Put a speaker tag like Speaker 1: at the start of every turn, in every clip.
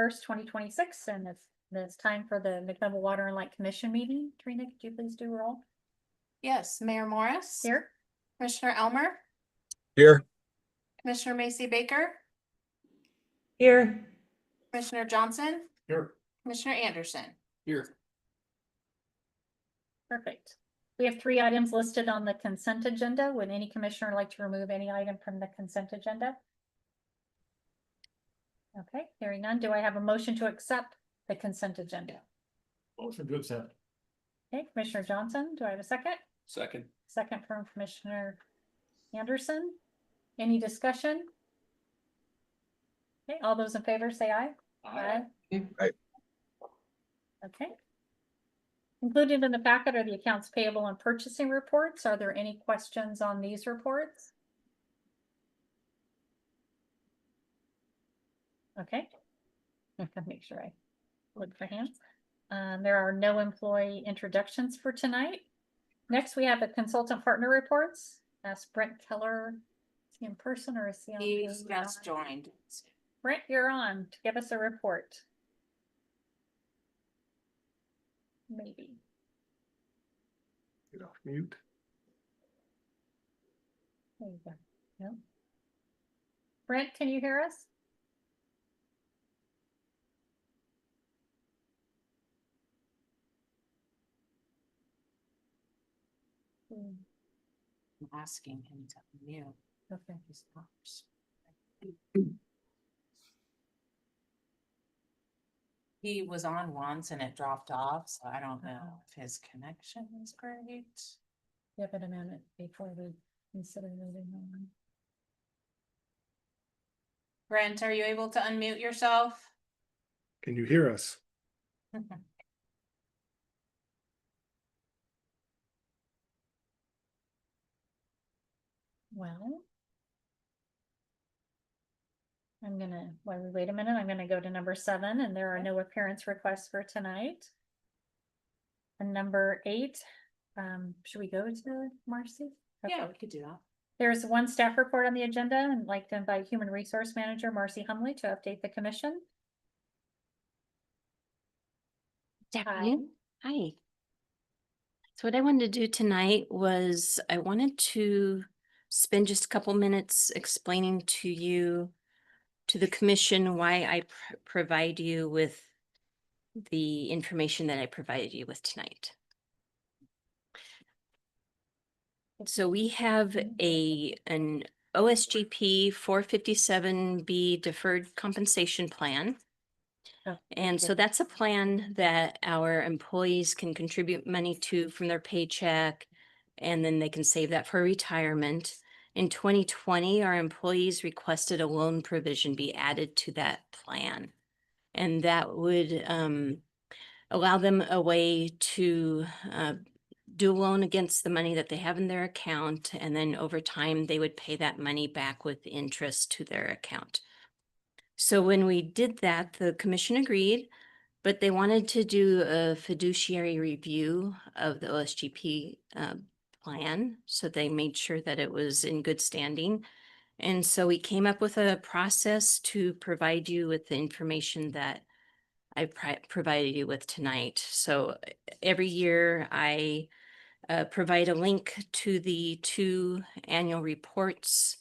Speaker 1: 1st, 2026, and it's time for the McDonough Water and Light Commission meeting. Trina, could you please do roll?
Speaker 2: Yes, Mayor Morris.
Speaker 1: Here.
Speaker 2: Commissioner Elmer.
Speaker 3: Here.
Speaker 2: Commissioner Macy Baker.
Speaker 4: Here.
Speaker 2: Commissioner Johnson.
Speaker 3: Here.
Speaker 2: Commissioner Anderson.
Speaker 3: Here.
Speaker 1: Perfect. We have 3 items listed on the consent agenda. Would any commissioner like to remove any item from the consent agenda? Okay, hearing none. Do I have a motion to accept the consent agenda?
Speaker 3: Motion to accept.
Speaker 1: Okay, Commissioner Johnson, do I have a second?
Speaker 3: Second.
Speaker 1: Second from Commissioner Anderson. Any discussion? Okay, all those in favor say aye. Aye.
Speaker 3: Aye.
Speaker 1: Okay. Included in the packet are the accounts payable and purchasing reports. Are there any questions on these reports? Okay. I'm gonna make sure I look for hands. There are no employee introductions for tonight. Next, we have the consultant partner reports. Ask Brent Keller. Is he in person or is he on?
Speaker 2: He's just joined.
Speaker 1: Brent, you're on to give us a report. Maybe.
Speaker 3: Get off mute.
Speaker 1: There you go. No. Brent, can you hear us?
Speaker 2: I'm asking him to mute.
Speaker 1: Okay.
Speaker 2: He's not. He was on once and it dropped off, so I don't know if his connection is great.
Speaker 1: Give it a minute before we consider moving on.
Speaker 2: Brent, are you able to unmute yourself?
Speaker 3: Can you hear us?
Speaker 1: Well, while we wait a minute, I'm gonna go to number 7, and there are no appearance requests for tonight. And number 8, should we go to Marcy?
Speaker 2: Yeah,
Speaker 1: Okay.
Speaker 2: we could do that.
Speaker 1: There's one staff report on the agenda, and I'd like to invite Human Resource Manager Marcy Humley to update the commission.
Speaker 4: Hi. Hi. So what I wanted to do tonight was I wanted to spend just a couple minutes explaining to you, to the commission, why I provide you with the information that I provided you with tonight. So we have an OSGP 457B deferred compensation plan.
Speaker 1: Oh,
Speaker 4: And so that's a plan that our employees can contribute money to from their paycheck, and then they can save that for retirement. In 2020, our employees requested a loan provision be added to that plan. And that would allow them a way to do a loan against the money that they have in their account. And then over time, they would pay that money back with interest to their account. So when we did that, the commission agreed, but they wanted to do a fiduciary review of the OSGP plan. So they made sure that it was in good standing. And so we came up with a process to provide you with the information that I provided you with tonight. So every year I provide a link to the 2 annual reports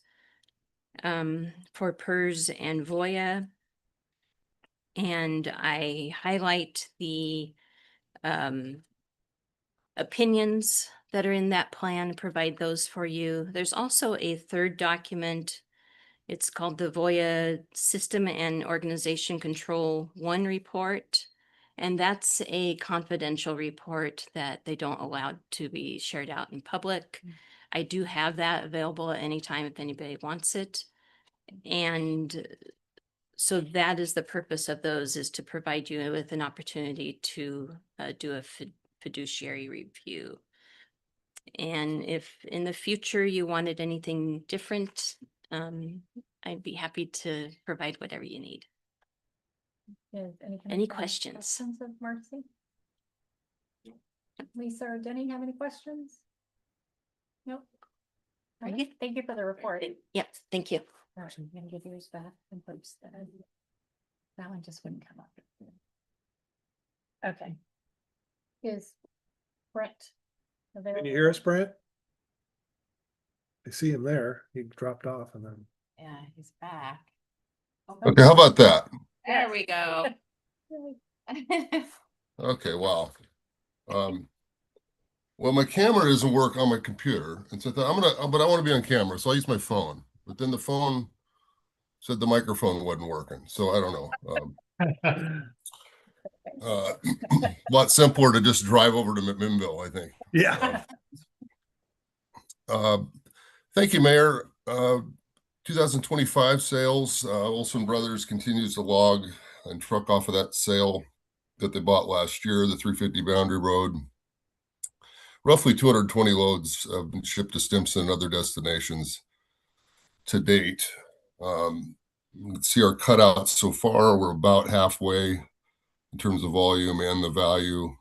Speaker 4: for PERS and Voya. And I highlight the opinions that are in that plan, provide those for you. There's also a 3rd document. It's called the Voya System and Organization Control 1 report. And that's a confidential report that they don't allow to be shared out in public. I do have that available at any time if anybody wants it. And so that is the purpose of those, is to provide you with an opportunity to do a fiduciary review. And if in the future you wanted anything different, I'd be happy to provide whatever you need. Any questions?
Speaker 1: Of Marcy? Lisa or Denny have any questions? Nope. All right. Thank you for the report.
Speaker 4: Yep, thank you.
Speaker 1: I'm gonna give yours back and post that. That one just wouldn't come up. Okay. Is Brent available?
Speaker 3: Can you hear us, Brent? I see him there. He dropped off and then.
Speaker 2: Yeah, he's back.
Speaker 5: Okay, how about that?
Speaker 2: There we go.
Speaker 5: Okay, wow. Well, my camera doesn't work on my computer, and so I thought but I want to be on camera, so I use my phone. But then the phone said the microphone wasn't working, so I don't know. A lot simpler to just drive over to McMinnville, I think.
Speaker 3: Yeah.
Speaker 5: Thank you, Mayor. 2025 sales, Olson Brothers continues to log and truck off of that sale that they bought last year, the 350 Boundary Road. Roughly 220 loads have been shipped to Stimson and other destinations to date. Let's see our cutouts so far. We're about halfway in terms of volume and the value.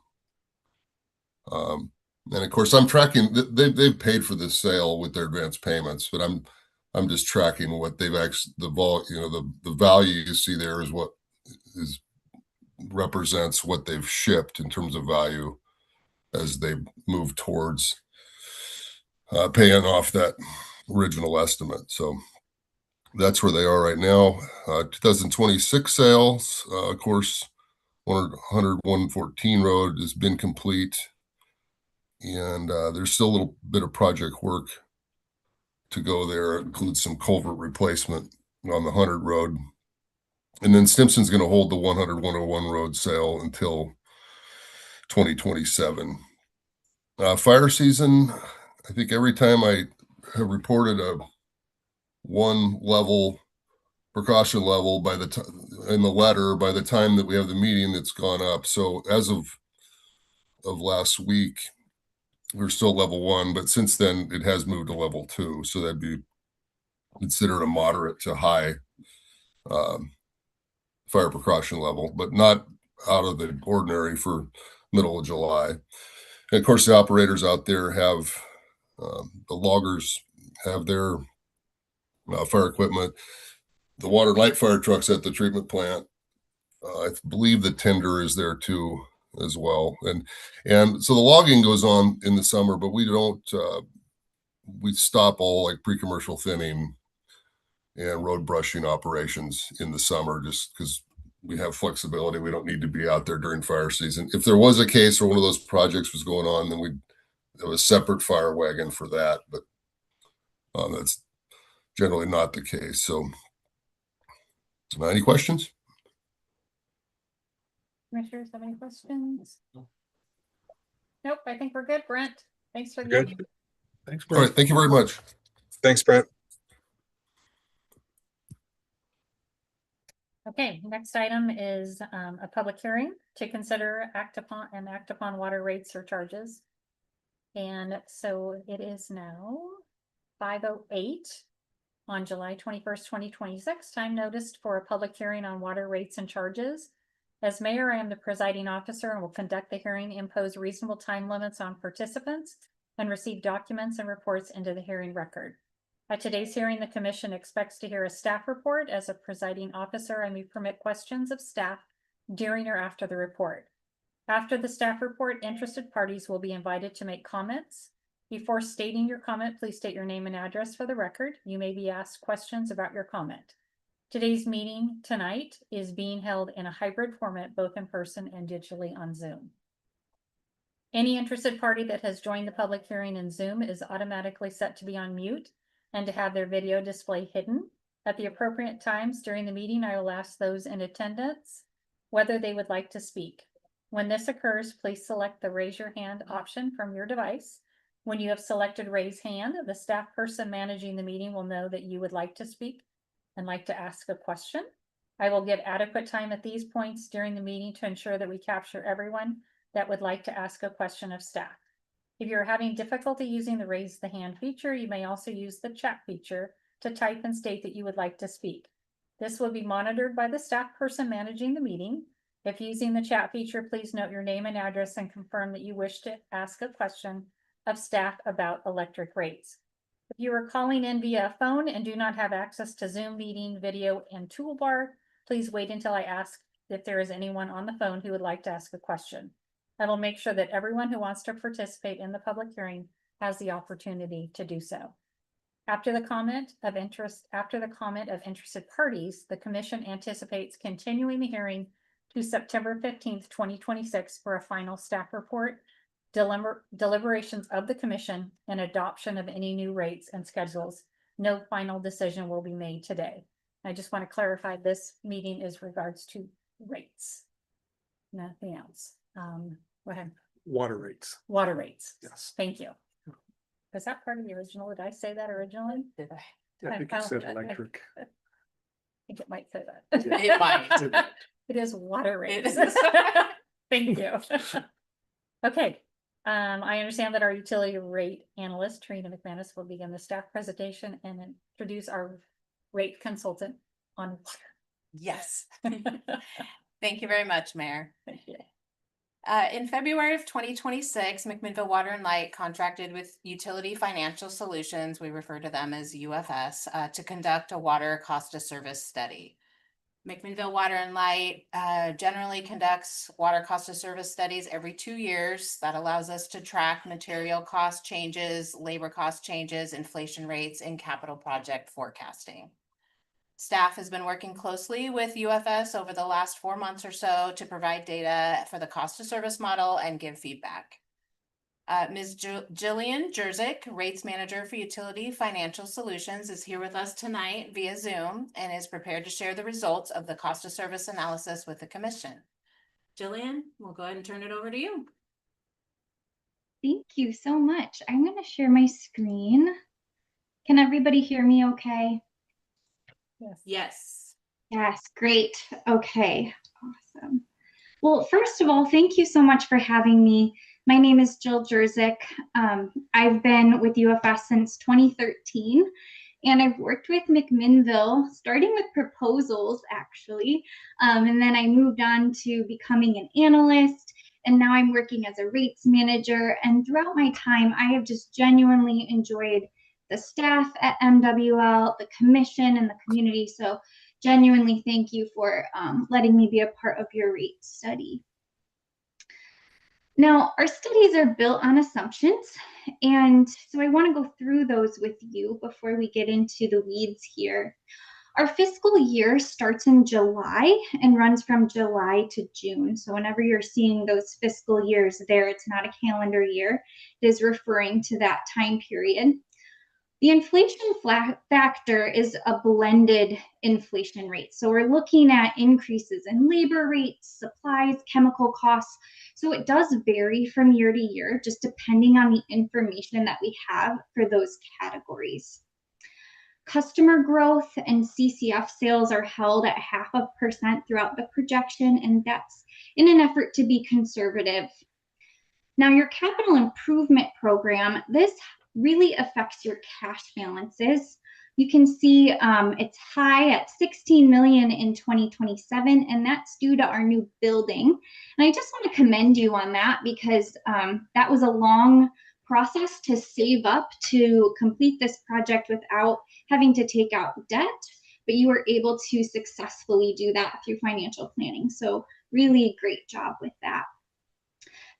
Speaker 5: And of course, I'm tracking. They've paid for this sale with their advance payments, but I'm just tracking what they've actually the value you see there is what is represents what they've shipped in terms of value as they move towards paying off that original estimate. So that's where they are right now. 2026 sales, of course, 114 road has been complete. And there's still a little bit of project work to go there. It includes some culvert replacement on the 100 road. And then Stimson's going to hold the 100-101 road sale until 2027. Fire season, I think every time I have reported a 1 level precaution level by the time in the letter, by the time that we have the meeting, it's gone up. So as of last week, we're still level 1, but since then it has moved to level 2. So that'd be considered a moderate to high fire precaution level, but not out of the ordinary for middle of July. And of course, the operators out there have the loggers have their fire equipment, the water and light fire trucks at the treatment plant. I believe the tender is there too as well. And so the logging goes on in the summer, but we don't, we stop all like pre-commercial thinning and road brushing operations in the summer just because we have flexibility. We don't need to be out there during fire season. If there was a case where one of those projects was going on, then we'd have a separate fire wagon for that, but that's generally not the case. So any questions?
Speaker 1: Commissioners have any questions? Nope, I think we're good, Brent. Thanks for the
Speaker 3: Good.
Speaker 1: update.
Speaker 3: Thanks,
Speaker 5: All right.
Speaker 3: Brent.
Speaker 5: Thank you very much.
Speaker 3: Thanks, Brent.
Speaker 1: Okay, next item is a public hearing to consider act upon water rate surcharges. And so it is now 5:08 on July 21st, 2026. Time noticed for a public hearing on water rates and charges. As mayor, I am the presiding officer and will conduct the hearing, impose reasonable time limits on participants, and receive documents and reports into the hearing record. At today's hearing, the commission expects to hear a staff report. As a presiding officer, I may permit questions of staff during or after the report. After the staff report, interested parties will be invited to make comments. Before stating your comment, please state your name and address for the record. You may be asked questions about your comment. Today's meeting tonight is being held in a hybrid format, both in person and digitally on Zoom. Any interested party that has joined the public hearing in Zoom is automatically set to be on mute and to have their video display hidden. At the appropriate times during the meeting, I will ask those in attendance whether they would like to speak. When this occurs, please select the raise your hand option from your device. When you have selected raise hand, the staff person managing the meeting will know that you would like to speak and like to ask a question. I will give adequate time at these points during the meeting to ensure that we capture everyone that would like to ask a question of staff. If you're having difficulty using the raise the hand feature, you may also use the chat feature to type and state that you would like to speak. This will be monitored by the staff person managing the meeting. If using the chat feature, please note your name and address and confirm that you wish to ask a question of staff about electric rates. If you are calling in via phone and do not have access to Zoom meeting video and toolbar, Please wait until I ask if there is anyone on the phone who would like to ask a question. I will make sure that everyone who wants to participate in the public hearing has the opportunity to do so. After the comment of interested parties, the commission anticipates continuing the hearing to September 15th, 2026 for a final staff report, deliberations of the commission, and adoption of any new rates and schedules. No final decision will be made today. I just want to clarify, this meeting is regards to rates. Nothing else. Go ahead.
Speaker 3: Water rates,
Speaker 1: Water rates.
Speaker 3: yes.
Speaker 1: Thank you. Was that part of the original? Did I say that originally?
Speaker 2: Did I?
Speaker 3: I think it said electric.
Speaker 1: I think it might say that.
Speaker 2: It might.
Speaker 1: It is water
Speaker 2: It
Speaker 1: rates.
Speaker 2: is.
Speaker 1: Thank you. Okay, I understand that our utility rate analyst, Trina McManus, will begin the staff presentation and introduce our rate consultant on
Speaker 2: Yes.
Speaker 1: water.
Speaker 2: Thank you very much, Mayor. In February of 2026, McMinnville Water and Light contracted with Utility Financial Solutions, we refer to them as UFS, to conduct a water cost of service study. McMinnville Water and Light generally conducts water cost of service studies every 2 years. That allows us to track material cost changes, labor cost changes, inflation rates, and capital project forecasting. Staff has been working closely with UFS over the last 4 months or so to provide data for the cost of service model and give feedback. Ms. Jillian Jerzik, Rates Manager for Utility Financial Solutions, is here with us tonight via Zoom and is prepared to share the results of the cost of service analysis with the commission. Jillian, we'll go ahead and turn it over to you.
Speaker 6: Thank you so much. I'm going to share my screen. Can everybody hear me okay?
Speaker 1: Yes.
Speaker 2: Yes.
Speaker 6: Yes, great. Okay, awesome. Well, first of all, thank you so much for having me. My name is Jill Jerzik. I've been with UFS since 2013, and I've worked with McMinnville, starting with proposals, actually, and then I moved on to becoming an analyst, and now I'm working as a rates manager. And throughout my time, I have just genuinely enjoyed the staff at MW&L, the commission, and the community. So genuinely thank you for letting me be a part of your rate study. Now, our studies are built on assumptions, and so I want to go through those with you before we get into the weeds here. Our fiscal year starts in July and runs from July to June. So whenever you're seeing those fiscal years there, it's not a calendar year. It is referring to that time period. The inflation factor is a blended inflation rate. So we're looking at increases in labor rates, supplies, chemical costs. So it does vary from year to year, just depending on the information that we have for those categories. Customer growth and CCF sales are held at 0.5% throughout the projection, and that's in an effort to be conservative. Now, your capital improvement program, this really affects your cash balances. You can see it's high at 16 million in 2027, and that's due to our new building. And I just want to commend you on that, because that was a long process to save up to complete this project without having to take out debt, but you were able to successfully do that through financial planning. So really great job with that.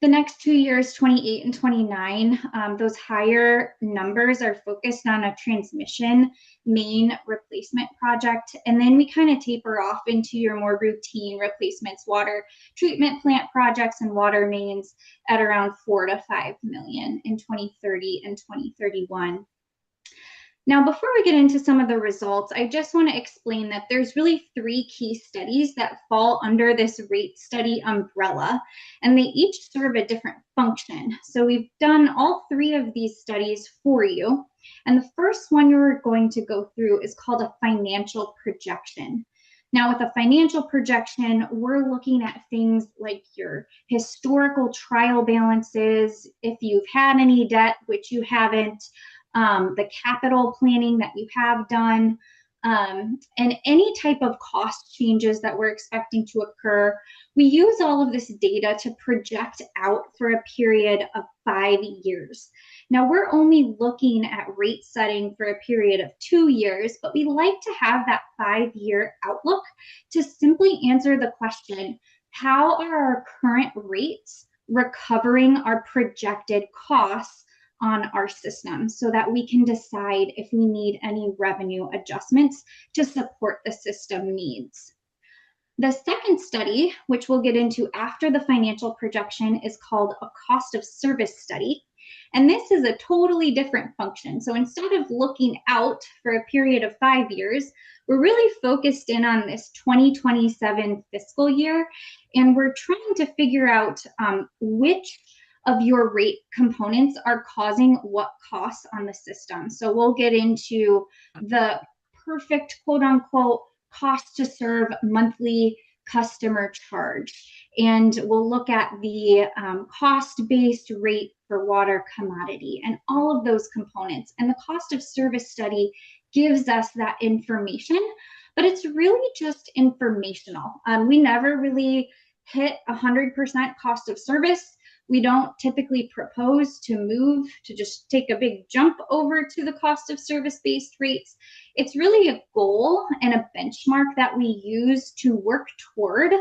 Speaker 6: The next 2 years, 28 and 29, those higher numbers are focused on a transmission main replacement project. And then we kind of taper off into your more routine replacements, water treatment plant projects and water mains at around 4 to 5 million in 2030 and 2031. Now, before we get into some of the results, I just want to explain that there's really 3 key studies that fall under this rate study umbrella, and they each serve a different function. So we've done all 3 of these studies for you. And the first one you're going to go through is called a financial projection. Now, with a financial projection, we're looking at things like your historical trial balances, if you've had any debt, which you haven't, the capital planning that you have done, and any type of cost changes that we're expecting to occur. We use all of this data to project out for a period of 5 years. Now, we're only looking at rate setting for a period of 2 years, but we like to have that 5-year outlook to simply answer the question, how are our current rates recovering our projected costs on our system, so that we can decide if we need any revenue adjustments to support the system needs. The second study, which we'll get into after the financial projection, is called a cost of service study. And this is a totally different function. So instead of looking out for a period of 5 years, we're really focused in on this 2027 fiscal year, and we're trying to figure out which of your rate components are causing what costs on the system. So we'll get into the perfect quote unquote cost to serve monthly customer charge. And we'll look at the cost-based rate for water commodity and all of those components. And the cost of service study gives us that information, but it's really just informational. We never really hit 100% cost of service. We don't typically propose to move to just take a big jump over to the cost of service-based rates. It's really a goal and a benchmark that we use to work toward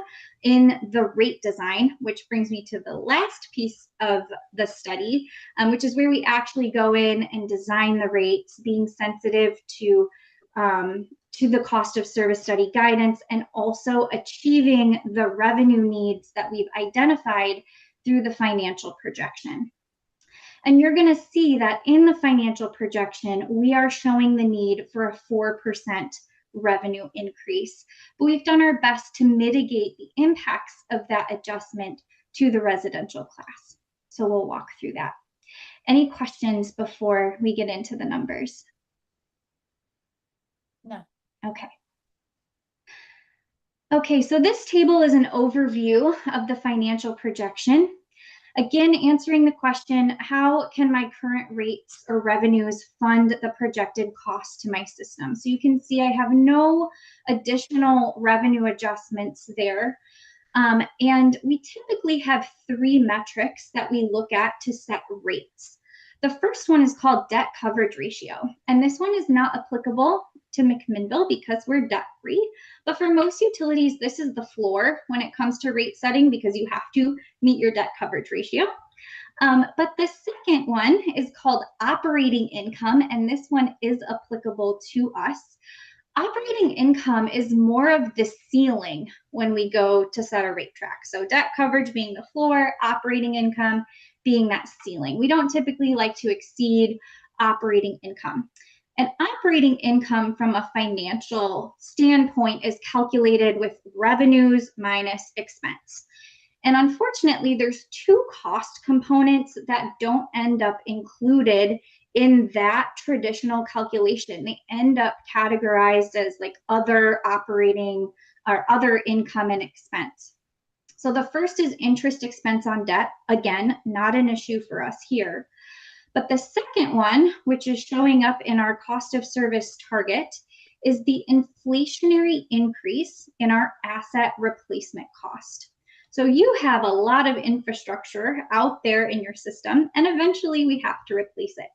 Speaker 6: in the rate design, which brings me to the last piece of the study, which is where we actually go in and design the rates, being sensitive to the cost of service study guidance, and also achieving the revenue needs that we've identified through the financial projection. And you're going to see that in the financial projection, we are showing the need for a 4% revenue increase. But we've done our best to mitigate the impacts of that adjustment to the residential class. So we'll walk through that. Any questions before we get into the numbers?
Speaker 1: No.
Speaker 6: Okay. Okay, so this table is an overview of the financial projection. Again, answering the question, how can my current rates or revenues fund the projected cost to my system? So you can see I have no additional revenue adjustments there. And we typically have 3 metrics that we look at to set rates. The first one is called debt coverage ratio. And this one is not applicable to McMinnville because we're debt free. But for most utilities, this is the floor when it comes to rate setting, because you have to meet your debt coverage ratio. But the second one is called operating income, and this one is applicable to us. Operating income is more of the ceiling when we go to set a rate track. So debt coverage being the floor, operating income being that ceiling. We don't typically like to exceed operating income. And operating income from a financial standpoint is calculated with revenues minus expense. And unfortunately, there's 2 cost components that don't end up included in that traditional calculation. They end up categorized as like other operating or other income and expense. So the first is interest expense on debt. Again, not an issue for us here. But the second one, which is showing up in our cost of service target, is the inflationary increase in our asset replacement cost. So you have a lot of infrastructure out there in your system, and eventually we have to replace it.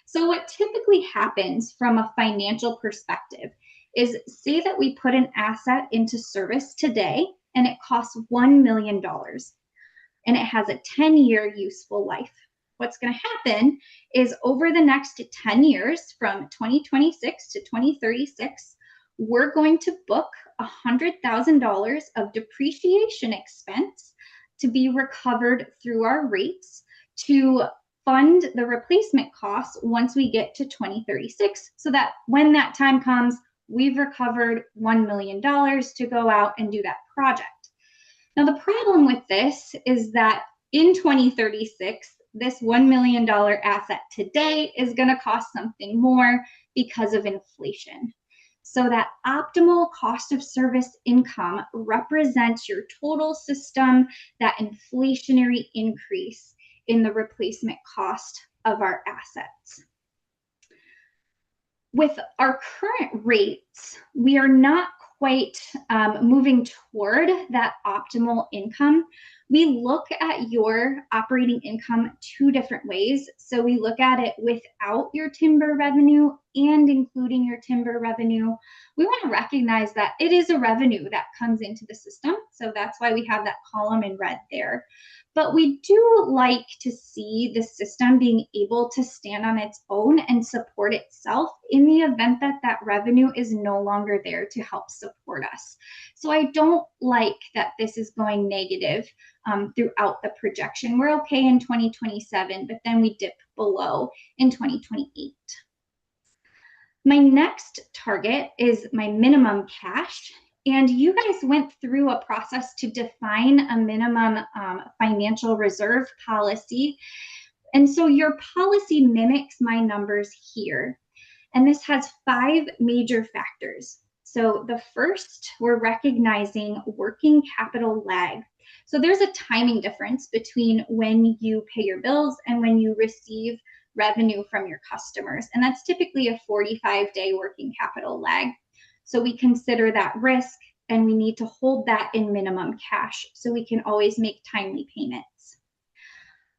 Speaker 6: So what typically happens from a financial perspective is, say that we put an asset into service today and it costs $1 million and it has a 10-year useful life. What's going to happen is over the next 10 years, from 2026 to 2036, we're going to book $100,000 of depreciation expense to be recovered through our rates to fund the replacement costs once we get to 2036, so that when that time comes, we've recovered $1 million to go out and do that project. Now, the problem with this is that in 2036, this $1 million asset today is going to cost something more because of inflation. So that optimal cost of service income represents your total system, that inflationary increase in the replacement cost of our assets. With our current rates, we are not quite moving toward that optimal income. We look at your operating income two different ways. So we look at it without your timber revenue and including your timber revenue. We want to recognize that it is a revenue that comes into the system. So that's why we have that column in red there. But we do like to see the system being able to stand on its own and support itself in the event that that revenue is no longer there to help support us. So I don't like that this is going negative throughout the projection. We're okay in 2027, but then we dip below in 2028. My next target is my minimum cash. And you guys went through a process to define a minimum financial reserve policy. And so your policy mimics my numbers here. And this has 5 major factors. So the first, we're recognizing working capital lag. So there's a timing difference between when you pay your bills and when you receive revenue from your customers. And that's typically a 45-day working capital lag. So we consider that risk and we need to hold that in minimum cash so we can always make timely payments.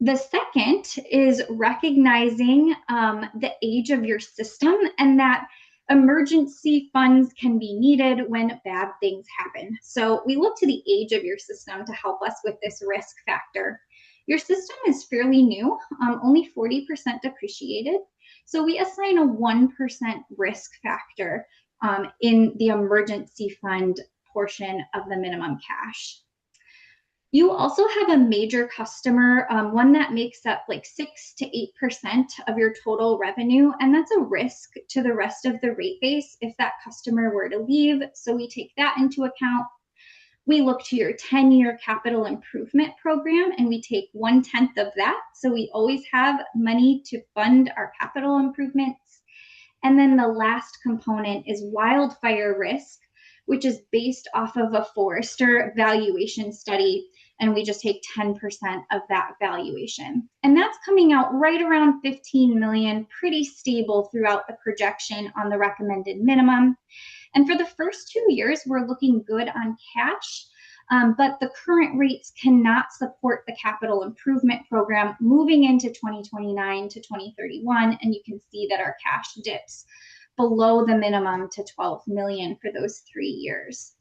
Speaker 6: The second is recognizing the age of your system and that emergency funds can be needed when bad things happen. So we look to the age of your system to help us with this risk factor. Your system is fairly new, only 40% depreciated. So we assign a 1% risk factor in the emergency fund portion of the minimum cash. You also have a major customer, one that makes up like 6 to 8% of your total revenue, and that's a risk to the rest of the rate base if that customer were to leave. So we take that into account. We look to your 10-year capital improvement program and we take 1/10 of that. So we always have money to fund our capital improvements. And then the last component is wildfire risk, which is based off of a forester valuation study. And we just take 10% of that valuation. And that's coming out right around 15 million, pretty stable throughout the projection on the recommended minimum. And for the first 2 years, we're looking good on cash, but the current rates cannot support the capital improvement program moving into 2029 to 2031. And you can see that our cash dips below the minimum to 12 million for those 3 years.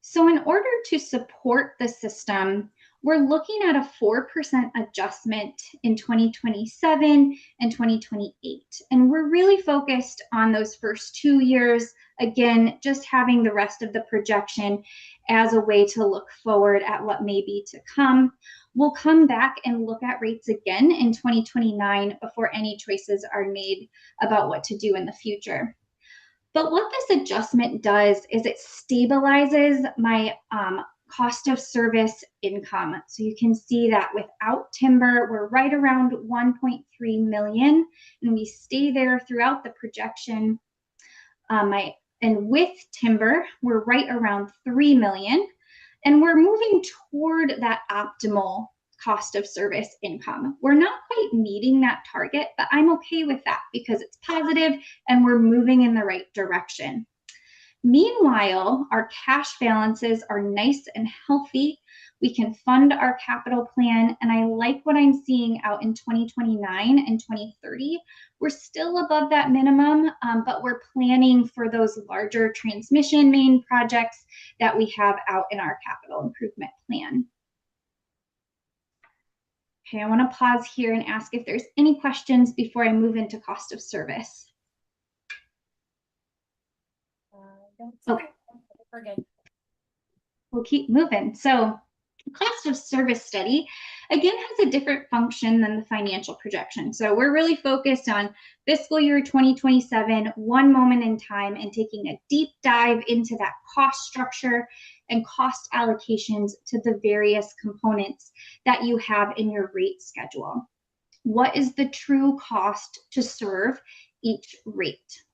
Speaker 6: So in order to support the system, we're looking at a 4% adjustment in 2027 and 2028. And we're really focused on those first 2 years. Again, just having the rest of the projection as a way to look forward at what may be to come. We'll come back and look at rates again in 2029 before any choices are made about what to do in the future. But what this adjustment does is it stabilizes my cost of service income. So you can see that without timber, we're right around 1.3 million, and we stay there throughout the projection. And with timber, we're right around 3 million, and we're moving toward that optimal cost of service income. We're not quite meeting that target, but I'm okay with that because it's positive and we're moving in the right direction. Meanwhile, our cash balances are nice and healthy. We can fund our capital plan, and I like what I'm seeing out in 2029 and 2030. We're still above that minimum, but we're planning for those larger transmission main projects that we have out in our capital improvement plan. Okay, I want to pause here and ask if there's any questions before I move into cost of service. Okay.
Speaker 1: We're good.
Speaker 6: We'll keep moving. So cost of service study, again, has a different function than the financial projection. So we're really focused on fiscal year 2027, one moment in time, and taking a deep dive into that cost structure and cost allocations to the various components that you have in your rate schedule. What is the true cost to serve each rate?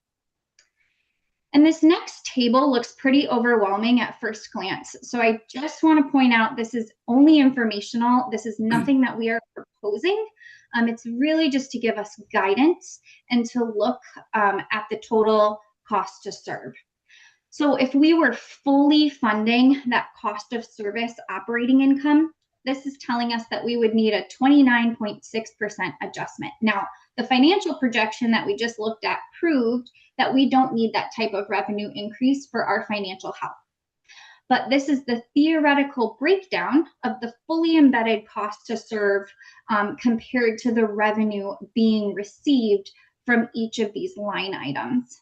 Speaker 6: And this next table looks pretty overwhelming at first glance. So I just want to point out this is only informational. This is nothing that we are proposing. It's really just to give us guidance and to look at the total cost to serve. So if we were fully funding that cost of service operating income, this is telling us that we would need a 29.6% adjustment. Now, the financial projection that we just looked at proved that we don't need that type of revenue increase for our financial health. But this is the theoretical breakdown of the fully embedded cost to serve compared to the revenue being received from each of these line items.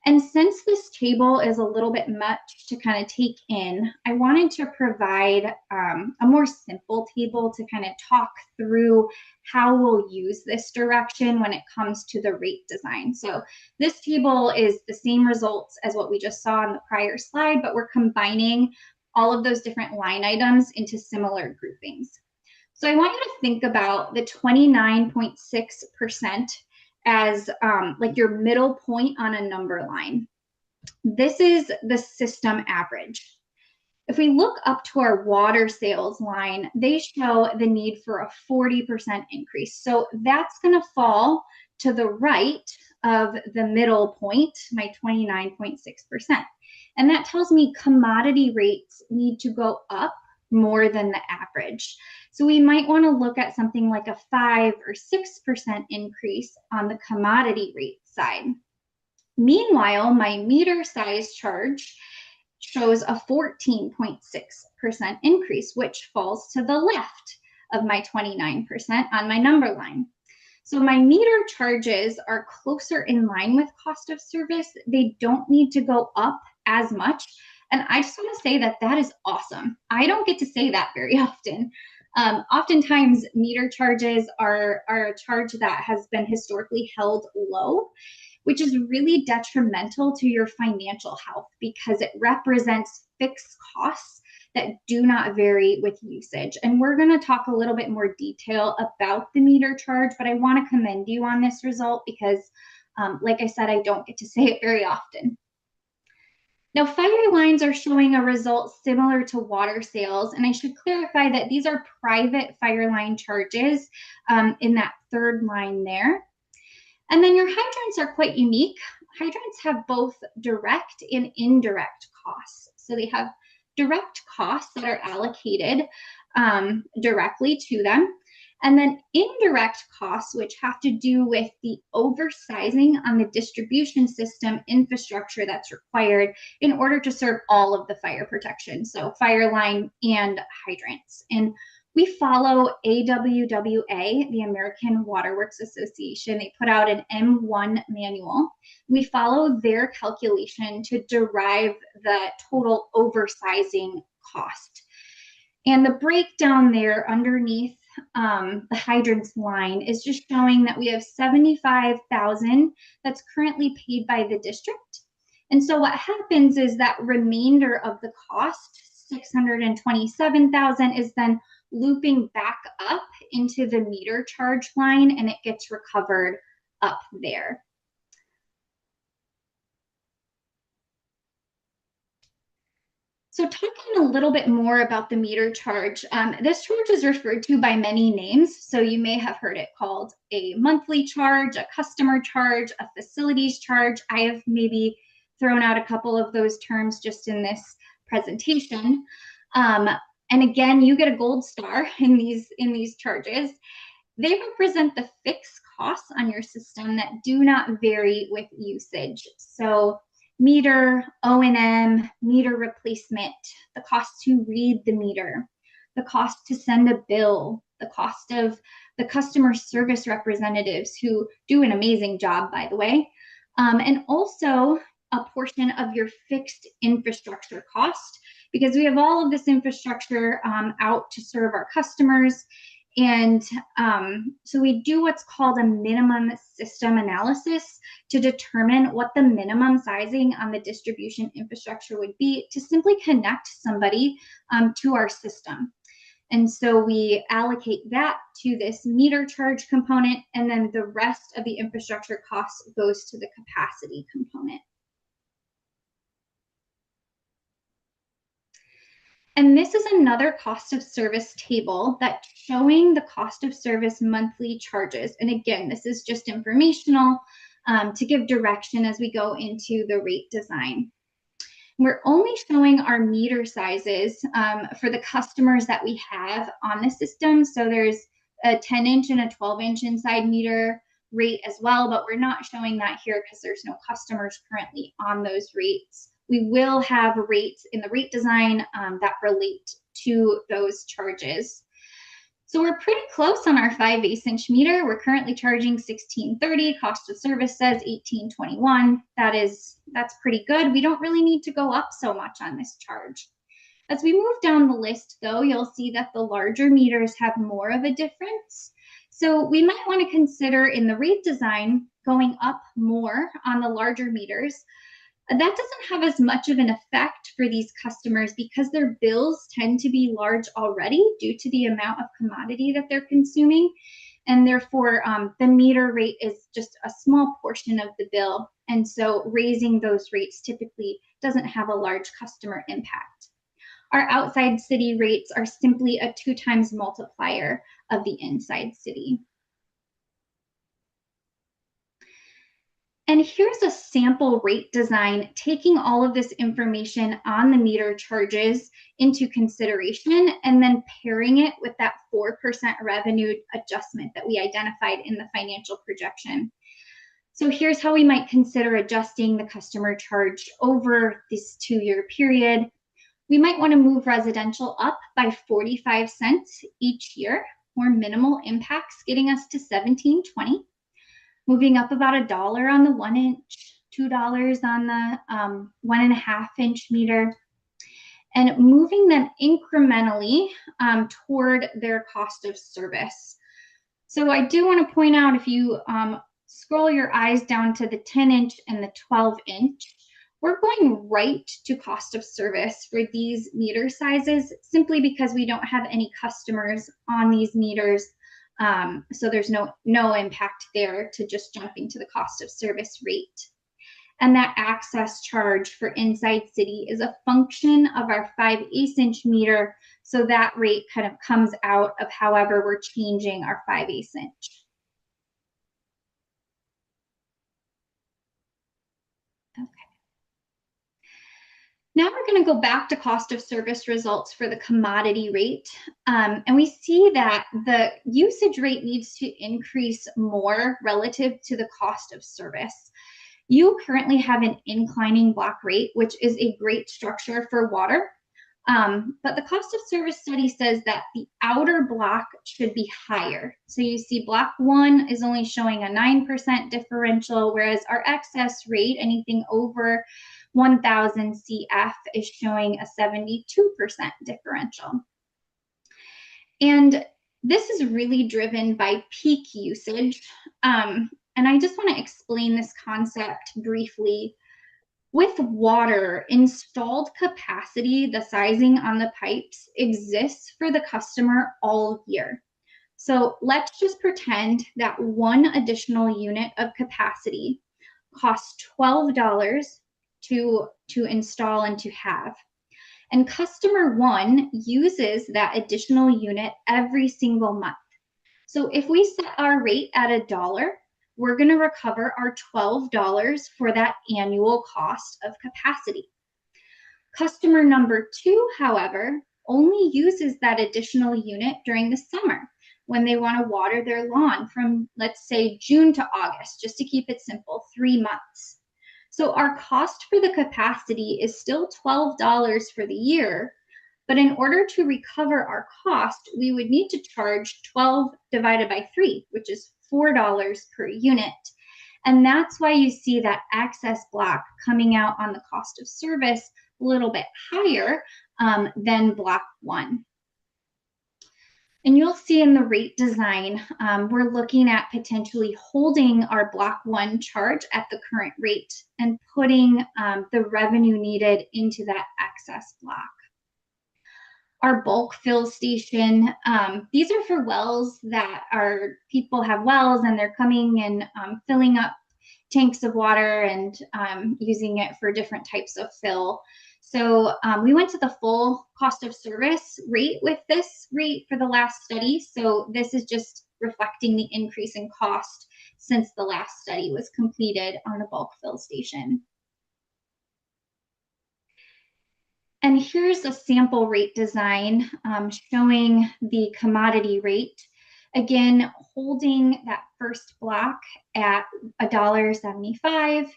Speaker 6: And since this table is a little bit much to kind of take in, I wanted to provide a more simple table to kind of talk through how we'll use this direction when it comes to the rate design. So this table is the same results as what we just saw on the prior slide, but we're combining all of those different line items into similar groupings. So I want you to think about the 29.6% as like your middle point on a number line. This is the system average. If we look up to our water sales line, they show the need for a 40% increase. So that's going to fall to the right of the middle point, my 29.6%. And that tells me commodity rates need to go up more than the average. So we might want to look at something like a 5 or 6% increase on the commodity rate side. Meanwhile, my meter size charge shows a 14.6% increase, which falls to the left of my 29% on my number line. So my meter charges are closer in line with cost of service. They don't need to go up as much. And I just want to say that that is awesome. I don't get to say that very often. Oftentimes, meter charges are a charge that has been historically held low, which is really detrimental to your financial health because it represents fixed costs that do not vary with usage. And we're going to talk a little bit more detail about the meter charge, but I want to commend you on this result because, like I said, I don't get to say it very often. Now, fire lines are showing a result similar to water sales, and I should clarify that these are private fire line charges in that third line there. And then your hydrants are quite unique. Hydrants have both direct and indirect costs. So they have direct costs that are allocated directly to them. And then indirect costs, which have to do with the oversizing on the distribution system infrastructure that's required in order to serve all of the fire protection. So fire line and hydrants. And we follow AWWA, the American Water Works Association. They put out an M1 manual. We follow their calculation to derive the total oversizing cost. And the breakdown there underneath the hydrants line is just showing that we have $75,000 that's currently paid by the district. And so what happens is that remainder of the cost, $627,000, is then looping back up into the meter charge line, and it gets recovered up there. So talking a little bit more about the meter charge, this charge is referred to by many names. So you may have heard it called a monthly charge, a customer charge, a facilities charge. I have maybe thrown out a couple of those terms just in this presentation. And again, you get a gold star in these charges. They represent the fixed costs on your system that do not vary with usage. So meter, O&M, meter replacement, the cost to read the meter, the cost to send a bill, the cost of the customer service representatives who do an amazing job, by the way, and also a portion of your fixed infrastructure cost, because we have all of this infrastructure out to serve our customers. And so we do what's called a minimum system analysis to determine what the minimum sizing on the distribution infrastructure would be to simply connect somebody to our system. And so we allocate that to this meter charge component, and then the rest of the infrastructure cost goes to the capacity component. And this is another cost of service table that's showing the cost of service monthly charges. And again, this is just informational to give direction as we go into the rate design. We're only showing our meter sizes for the customers that we have on the system. So there's a 10-inch and a 12-inch inside meter rate as well, but we're not showing that here because there's no customers currently on those rates. We will have rates in the rate design that relate to those charges. So we're pretty close on our 5/8-inch meter. We're currently charging $16.30. Cost of service says $18.21. That's pretty good. We don't really need to go up so much on this charge. As we move down the list, though, you'll see that the larger meters have more of a difference. So we might want to consider in the rate design going up more on the larger meters. That doesn't have as much of an effect for these customers because their bills tend to be large already due to the amount of commodity that they're consuming. And therefore, the meter rate is just a small portion of the bill. And so raising those rates typically doesn't have a large customer impact. Our outside city rates are simply a 2x multiplier of the inside city. And here's a sample rate design, taking all of this information on the meter charges into consideration and then pairing it with that 4% revenue adjustment that we identified in the financial projection. So here's how we might consider adjusting the customer charge over this 2-year period. We might want to move residential up by 45 cents each year, or minimal impacts, getting us to $17.20. Moving up about $1 on the 1-inch, $2 on the 1.5-inch meter, and moving them incrementally toward their cost of service. So I do want to point out, if you scroll your eyes down to the 10-inch and the 12-inch, we're going right to cost of service for these meter sizes simply because we don't have any customers on these meters. So there's no impact there to just jumping to the cost of service rate. And that access charge for inside city is a function of our 5/8-inch meter. So that rate kind of comes out of however we're changing our 5/8-inch. Okay. Now we're going to go back to cost of service results for the commodity rate. And we see that the usage rate needs to increase more relative to the cost of service. You currently have an inclining block rate, which is a great structure for water. But the cost of service study says that the outer block should be higher. So you see block 1 is only showing a 9% differential, whereas our excess rate, anything over 1,000 CF, is showing a 72% differential. And this is really driven by peak usage. And I just want to explain this concept briefly. With water, installed capacity, the sizing on the pipes exists for the customer all year. So let's just pretend that one additional unit of capacity costs $12 to install and to have. And customer 1 uses that additional unit every single month. So if we set our rate at $1, we're going to recover our $12 for that annual cost of capacity. Customer number 2, however, only uses that additional unit during the summer when they want to water their lawn from, let's say, June to August, just to keep it simple, 3 months. So our cost for the capacity is still $12 for the year, but in order to recover our cost, we would need to charge 12 divided by 3, which is $4 per unit. And that's why you see that access block coming out on the cost of service a little bit higher than block 1. And you'll see in the rate design, we're looking at potentially holding our block 1 charge at the current rate and putting the revenue needed into that access block. Our bulk fill station, these are for wells that people have wells and they're coming and filling up tanks of water and using it for different types of fill. So we went to the full cost of service rate with this rate for the last study. So this is just reflecting the increase in cost since the last study was completed on a bulk fill station. And here's a sample rate design showing the commodity rate. Again, holding that first block at $1.75,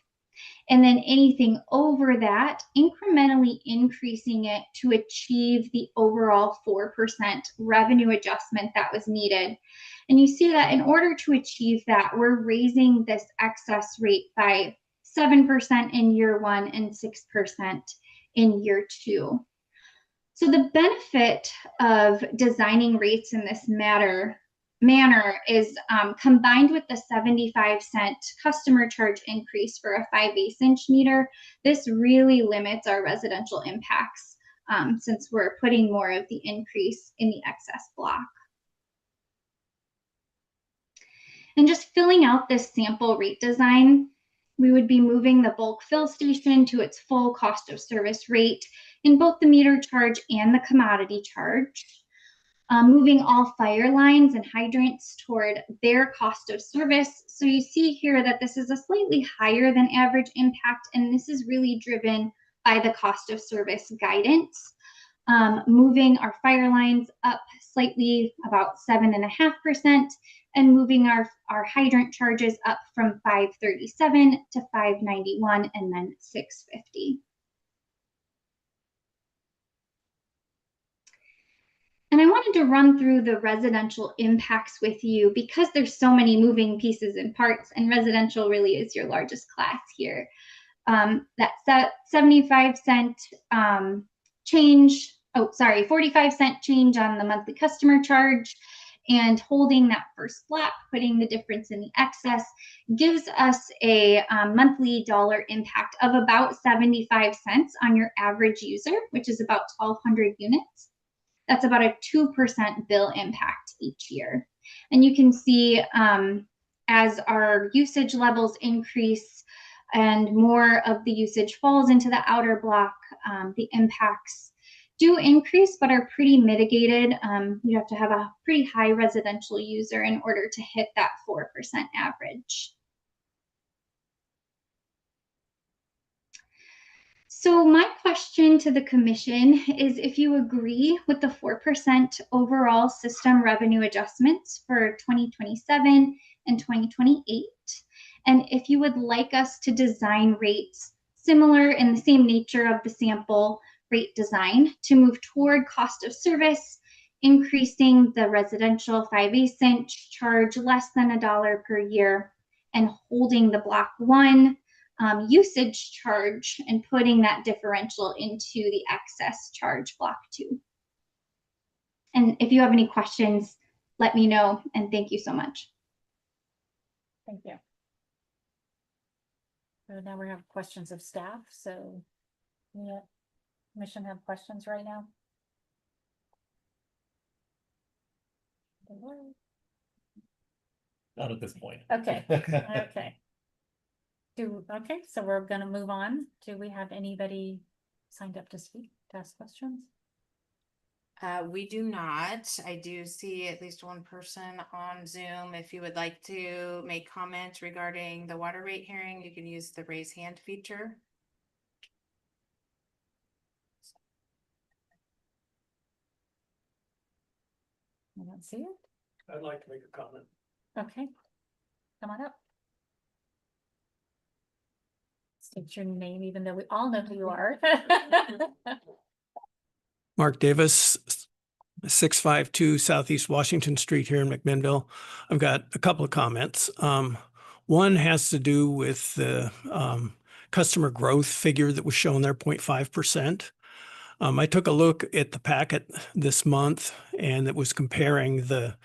Speaker 6: and then anything over that, incrementally increasing it to achieve the overall 4% revenue adjustment that was needed. And you see that in order to achieve that, we're raising this excess rate by 7% in year 1 and 6% in year 2. So the benefit of designing rates in this manner is combined with the 75-cent customer charge increase for a 5/8" meter, this really limits our residential impacts since we're putting more of the increase in the excess block. And just filling out this sample rate design, we would be moving the bulk fill station to its full cost of service rate in both the meter charge and the commodity charge. Moving all fire lines and hydrants toward their cost of service. So you see here that this is a slightly higher than average impact, and this is really driven by the cost of service guidance. Moving our fire lines up slightly, about 7.5%, and moving our hydrant charges up from $537 to $591 and then $650. And I wanted to run through the residential impacts with you because there's so many moving pieces and parts, and residential really is your largest class here. That 75-cent change, 45-cent change on the monthly customer charge, and holding that first block, putting the difference in the excess, gives us a monthly dollar impact of about 75 cents on your average user, which is about 1,200 units. That's about a 2% bill impact each year. And you can see as our usage levels increase and more of the usage falls into the outer block, the impacts do increase, but are pretty mitigated. You have to have a pretty high residential user in order to hit that 4% average. So my question to the commission is if you agree with the 4% overall system revenue adjustments for 2027 and 2028, and if you would like us to design rates similar in the same nature of the sample rate design to move toward cost of service, increasing the residential 5/8" charge less than $1 per year, and holding the block 1 usage charge and putting that differential into the excess charge block 2. And if you have any questions, let me know, and thank you so much.
Speaker 1: Thank you. So now we have questions of staff. So yeah, commission have questions right now?
Speaker 7: Not at this point.
Speaker 1: Okay, okay. Okay, so we're gonna move on. Do we have anybody signed up to speak, to ask questions?
Speaker 2: We do not. I do see at least one person on Zoom. If you would like to make comments regarding the water rate hearing, you can use the raise hand feature.
Speaker 1: I don't see it.
Speaker 7: I'd like to make a comment.
Speaker 1: Okay, come on up. State your name, even though we all know who you are.
Speaker 8: Mark Davis, 652 Southeast Washington Street here in McMinnville. I've got a couple of comments. One has to do with the customer growth figure that was shown there, 0.5%. I took a look at the packet this month, and it was comparing the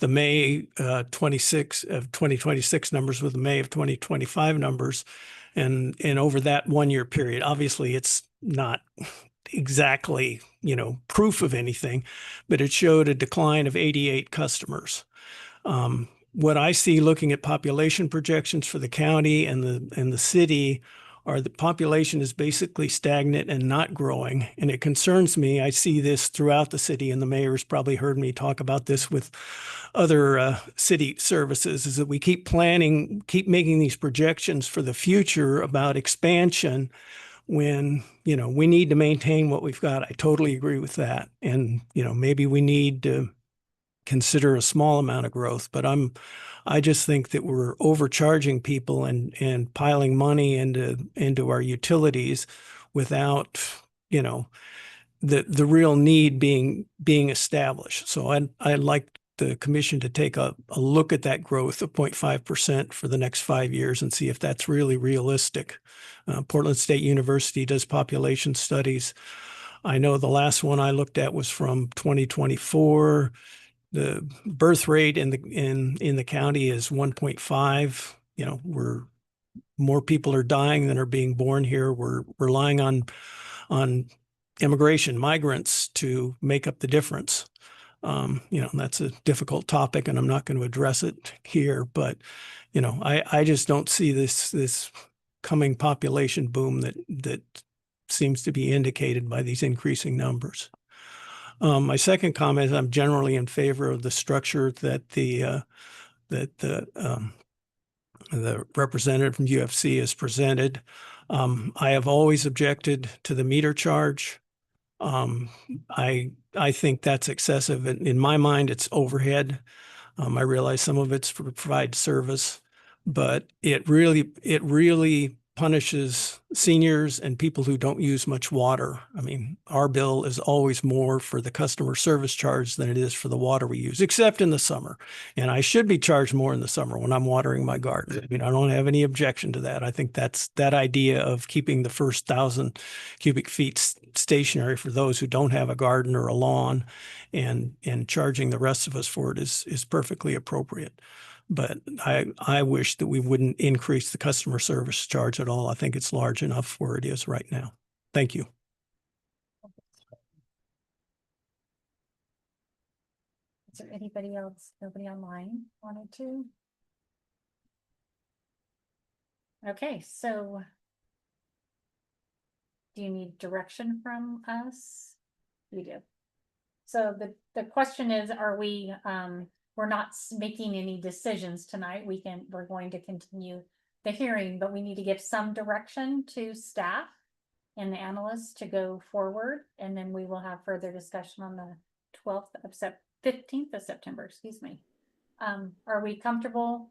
Speaker 8: May 26 of 2026 numbers with the May of 2025 numbers. And over that 1 year period, obviously it's not exactly, proof of anything, but it showed a decline of 88 customers. What I see looking at population projections for the county and the city the population is basically stagnant and not growing. And it concerns me. I see this throughout the city, and the mayor's probably heard me talk about this with other city services, is that we keep making these projections for the future about expansion when, we need to maintain what we've got. I totally agree with that. And, maybe we need to consider a small amount of growth, but I just think that we're overcharging people and piling money into our utilities without, the real need being established. So I'd like the commission to take a look at that growth of 0.5% for the next 5 years and see if that's really realistic. Portland State University does population studies. I know the last one I looked at was from 2024. The birth rate in the county is 1.5. More people are dying than are being born here. We're relying on immigration, migrants to make up the difference. That's a difficult topic, and I'm not going to address it here. But I just don't see this coming population boom that seems to be indicated by these increasing numbers. My second comment is I'm generally in favor of the structure that the representative from UFC has presented. I have always objected to the meter charge. I think that's excessive. In my mind, it's overhead. I realize some of it's for provide service, but it really punishes seniors and people who don't use much water. I mean, our bill is always more for the customer service charge than it is for the water we use, except in the summer. And I should be charged more in the summer when I'm watering my garden. I mean, I don't have any objection to that. I think that's that idea of keeping the first 1,000 cubic feet stationary for those who don't have a garden or a lawn and charging the rest of us for it is perfectly appropriate. But I wish that we wouldn't increase the customer service charge at all. I think it's large enough where it is right now. Thank you.
Speaker 1: Is there anybody else, nobody online wanted to? Okay, so do you need direction from us? We do. So the question is, are we, we're not making any decisions tonight. We're going to continue the hearing, but we need to give some direction to staff and the analysts to go forward. And then we will have further discussion on the 15th of September, excuse me. Are we comfortable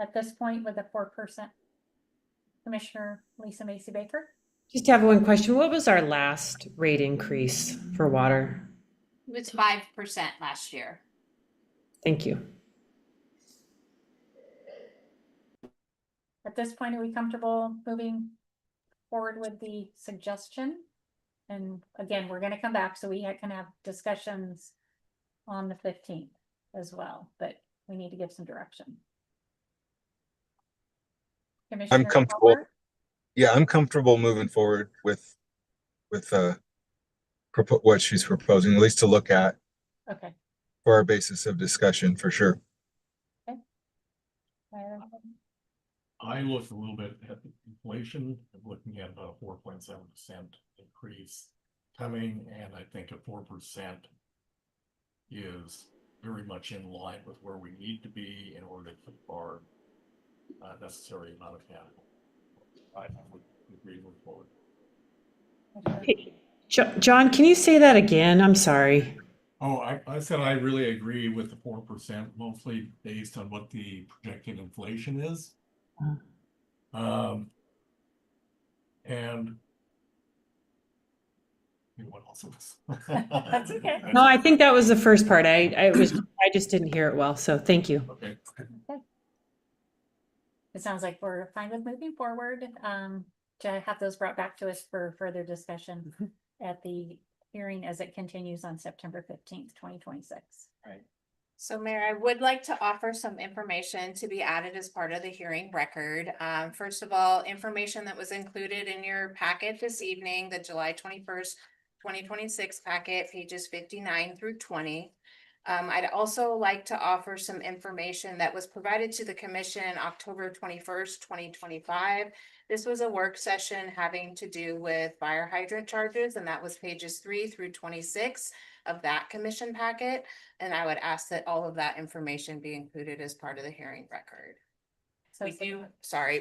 Speaker 1: at this point with the 4%? Commissioner Lisa Macy Baker?
Speaker 9: Just have one question. What was our last rate increase for water?
Speaker 2: It was 5% last year.
Speaker 9: Thank you.
Speaker 1: At this point, are we comfortable moving forward with the suggestion? And again, we're going to come back so we can have discussions on the 15th as well, but we need to give some direction.
Speaker 10: I'm comfortable.
Speaker 1: Albert?
Speaker 10: Yeah, I'm comfortable moving forward with what she's proposing, at least to look at
Speaker 1: Okay.
Speaker 10: for our basis of discussion, for sure.
Speaker 7: I looked a little bit at the inflation, I'm looking at about a 4.7% increase coming, and I think a 4% is very much in line with where we need to be in order to keep our necessary amount of capital. I would agree with forward.
Speaker 9: Hey, John, can you say that again? I'm sorry.
Speaker 7: Oh, I said I really agree with the 4%, mostly based on what the projected inflation is. And what else was?
Speaker 1: That's okay.
Speaker 9: No, I think that was the first part. I just didn't hear it well. So thank you.
Speaker 7: Okay.
Speaker 1: It sounds like we're fine with moving forward, to have those brought back to us for further discussion at the hearing as it continues on September 15th, 2026.
Speaker 7: Right.
Speaker 2: So Mayor, I would like to offer some information to be added as part of the hearing record. First of all, information that was included in your packet this evening, the July 21st, 2026 packet, pages 59 through 20. I'd also like to offer some information that was provided to the commission October 21st, 2025. This was a work session having to do with fire hydrant charges, and that was pages 3 through 26 of that commission packet. And I would ask that all of that information be included as part of the hearing record.
Speaker 1: So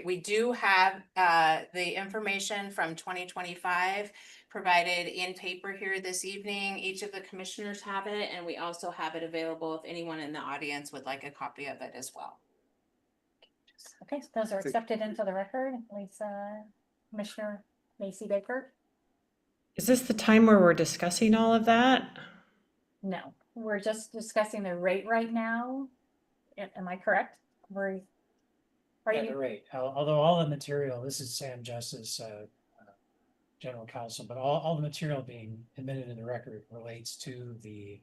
Speaker 2: We do have the information from 2025 provided in paper here this evening. Each of the commissioners have it, and we also have it available if anyone in the audience would like a copy of it as well.
Speaker 1: Okay, so those are accepted into the record. Lisa, Commissioner Macy Baker?
Speaker 9: Is this the time where we're discussing all of that?
Speaker 1: No, we're just discussing the rate right now. Am I correct? Are
Speaker 11: Yeah,
Speaker 1: you?
Speaker 11: the rate, although all the material, this is Sam Justice, General Counsel, but all the material being admitted in the record relates to the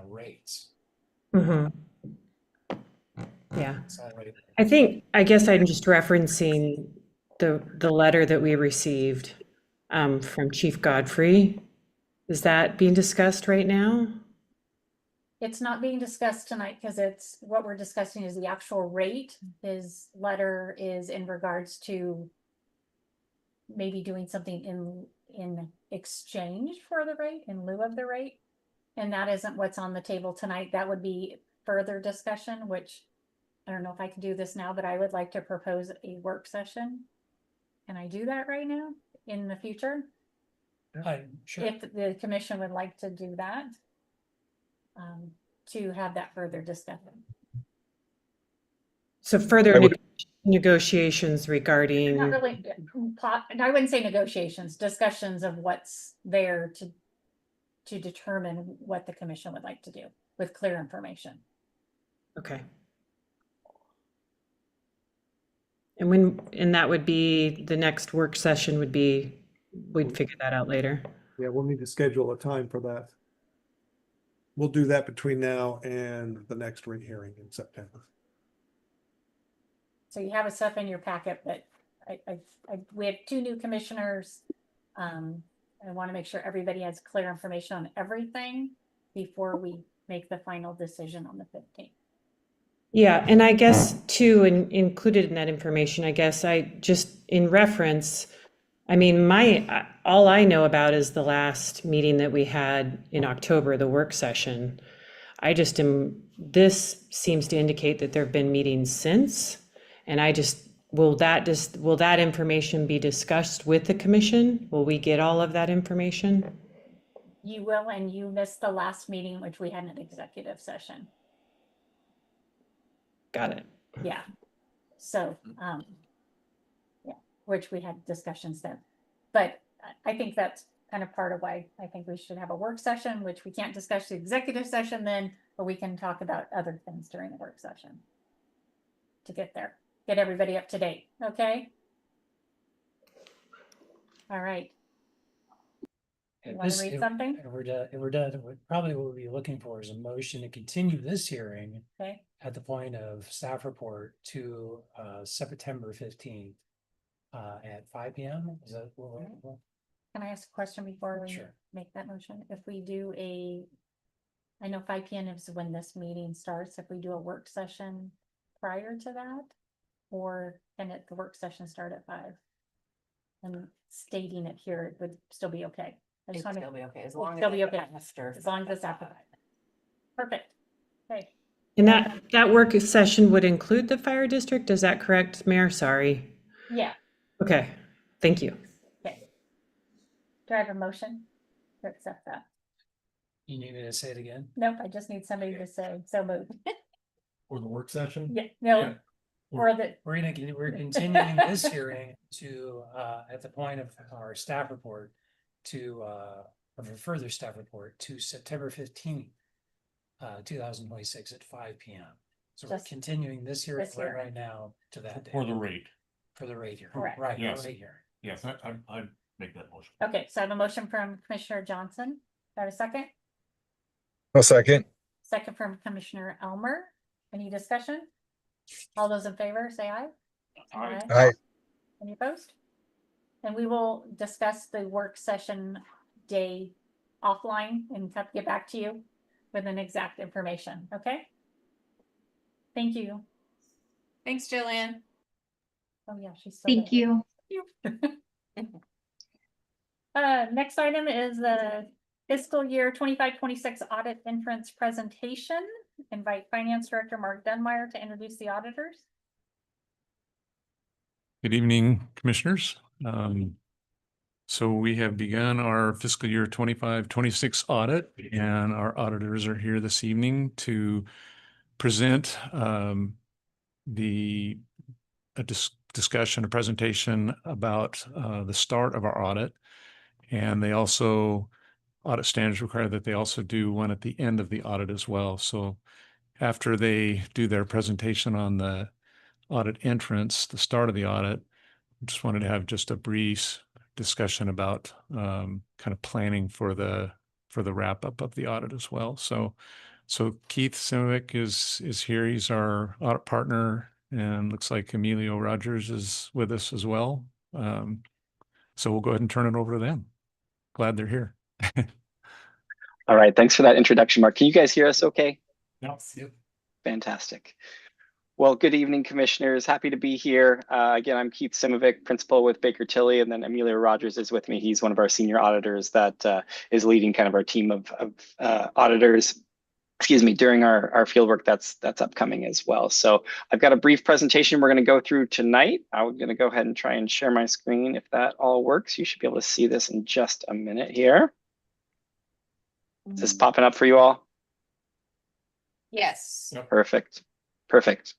Speaker 11: rates.
Speaker 9: Mm-hmm. Yeah,
Speaker 11: It's already-
Speaker 9: I guess I'm just referencing the letter that we received from Chief Godfrey. Is that being discussed right now?
Speaker 1: It's not being discussed tonight because it's, what we're discussing is the actual rate. His letter is in regards to maybe doing something in exchange for the rate, in lieu of the rate. And that isn't what's on the table tonight. That would be further discussion, which I don't know if I can do this now, but I would like to propose a work session. Can I do that right now in the future?
Speaker 11: Sure.
Speaker 1: If the commission would like to do that. To have that further discussion.
Speaker 9: So further
Speaker 10: I would-
Speaker 9: negotiations regarding,
Speaker 1: Not really, I wouldn't say negotiations, discussions of what's there to determine what the commission would like to do with clear information.
Speaker 9: okay. And that would be, the next work session would be, we'd figure that out later.
Speaker 3: Yeah, we'll need to schedule a time for that. We'll do that between now and the next rate hearing in September.
Speaker 1: So you have it stuff in your packet, but we have 2 new commissioners. I want to make sure everybody has clear information on everything before we make the final decision on the 15th.
Speaker 9: Yeah, and I guess too, included in that information, I guess I just, in reference, I mean, all I know about is the last meeting that we had in October, the work session. This seems to indicate that there have been meetings since, and will that information be discussed with the commission? Will we get all of that information?
Speaker 1: You will, and you missed the last meeting, which we had an executive session.
Speaker 9: Got it.
Speaker 1: Yeah. So, yeah, which we had discussions then. But I think that's kind of part of why I think we should have a work session, which we can't discuss the executive session then, but we can talk about other things during the work session to get there, get everybody up to date. Okay. All right. You want to read something?
Speaker 11: If we're done, probably what we'll be looking for is a motion to continue this hearing
Speaker 1: Okay.
Speaker 11: at the point of staff report to September 15th at 5 p.m. Is that what?
Speaker 1: Can I ask a question before we
Speaker 11: Sure.
Speaker 1: make that motion? If we do I know 5 p.m. is when this meeting starts. If we do a work session prior to that, or can the work session start at 5? And stating it here, it would still be okay. I just want to
Speaker 2: It'll be okay as
Speaker 1: it'll
Speaker 2: long as
Speaker 1: still be
Speaker 2: it's
Speaker 1: okay.
Speaker 2: after.
Speaker 1: As long as it's after 5. Perfect. Okay.
Speaker 9: And that work session would include the fire district, is that correct, Mayor? Sorry.
Speaker 1: Yeah.
Speaker 9: Okay, thank you.
Speaker 1: Okay. Do I have a motion to accept that?
Speaker 11: You need me to say it again?
Speaker 1: Nope, I just need somebody to say so moved.
Speaker 7: For the work session?
Speaker 1: Yeah, no,
Speaker 7: Yeah.
Speaker 1: or the,
Speaker 11: We're continuing this hearing to at the point of our staff report to of a further staff report to September 15th, 2026 at 5 p.m. So we're
Speaker 1: Just
Speaker 11: continuing this hearing
Speaker 1: this hearing.
Speaker 11: right now to that
Speaker 7: For
Speaker 11: day
Speaker 7: the rate.
Speaker 11: for the rate here.
Speaker 1: Correct.
Speaker 11: Right, the
Speaker 7: Yes.
Speaker 11: rate here.
Speaker 7: Yes, I make that motion.
Speaker 1: okay, so I have a motion from Commissioner Johnson. Do I have a second?
Speaker 10: I'll second.
Speaker 1: Second from Commissioner Elmer. Any discussion? All those in favor, say aye.
Speaker 10: Aye.
Speaker 1: Any opposed? And we will discuss the work session day offline and get back to you. with an exact information, okay? Thank you.
Speaker 2: Thanks, Jillian.
Speaker 1: Oh, yeah, she's still
Speaker 6: Thank
Speaker 1: there.
Speaker 6: you.
Speaker 1: Next item is the fiscal year 25-26 audit entrance presentation. Invite Finance Director Mark Dunmeyer to introduce the auditors.
Speaker 12: Good evening, Commissioners. So we have begun our fiscal year 25-26 audit, and our auditors are here this evening to present discussion, a presentation about the start of our audit. And they also, audit standards require that they also do one at the end of the audit as well. So after they do their presentation on the audit entrance, the start of the audit, just wanted to have just a brief discussion about kind of planning for the wrap up of the audit as well. So Keith Simovic is here. He's our audit partner, and looks like Emilio Rogers is with us as well. So we'll go ahead and turn it over to them. Glad they're here.
Speaker 13: All right, thanks for that introduction, Mark. Can you guys hear us okay?
Speaker 12: Yes. Yep.
Speaker 13: Fantastic. Well, good evening, Commissioners. Happy to be here. Again, I'm Keith Simovic, Principal with Baker Tilly, and then Emilio Rogers is with me. He's one of our senior auditors that is leading kind of our team of auditors, during our fieldwork that's upcoming as well. So I've got a brief presentation we're going to go through tonight. I'm going to go ahead and try and share my screen if that all works. You should be able to see this in just a minute here. Is this popping up for you all?
Speaker 2: Yes.
Speaker 13: Perfect. Perfect.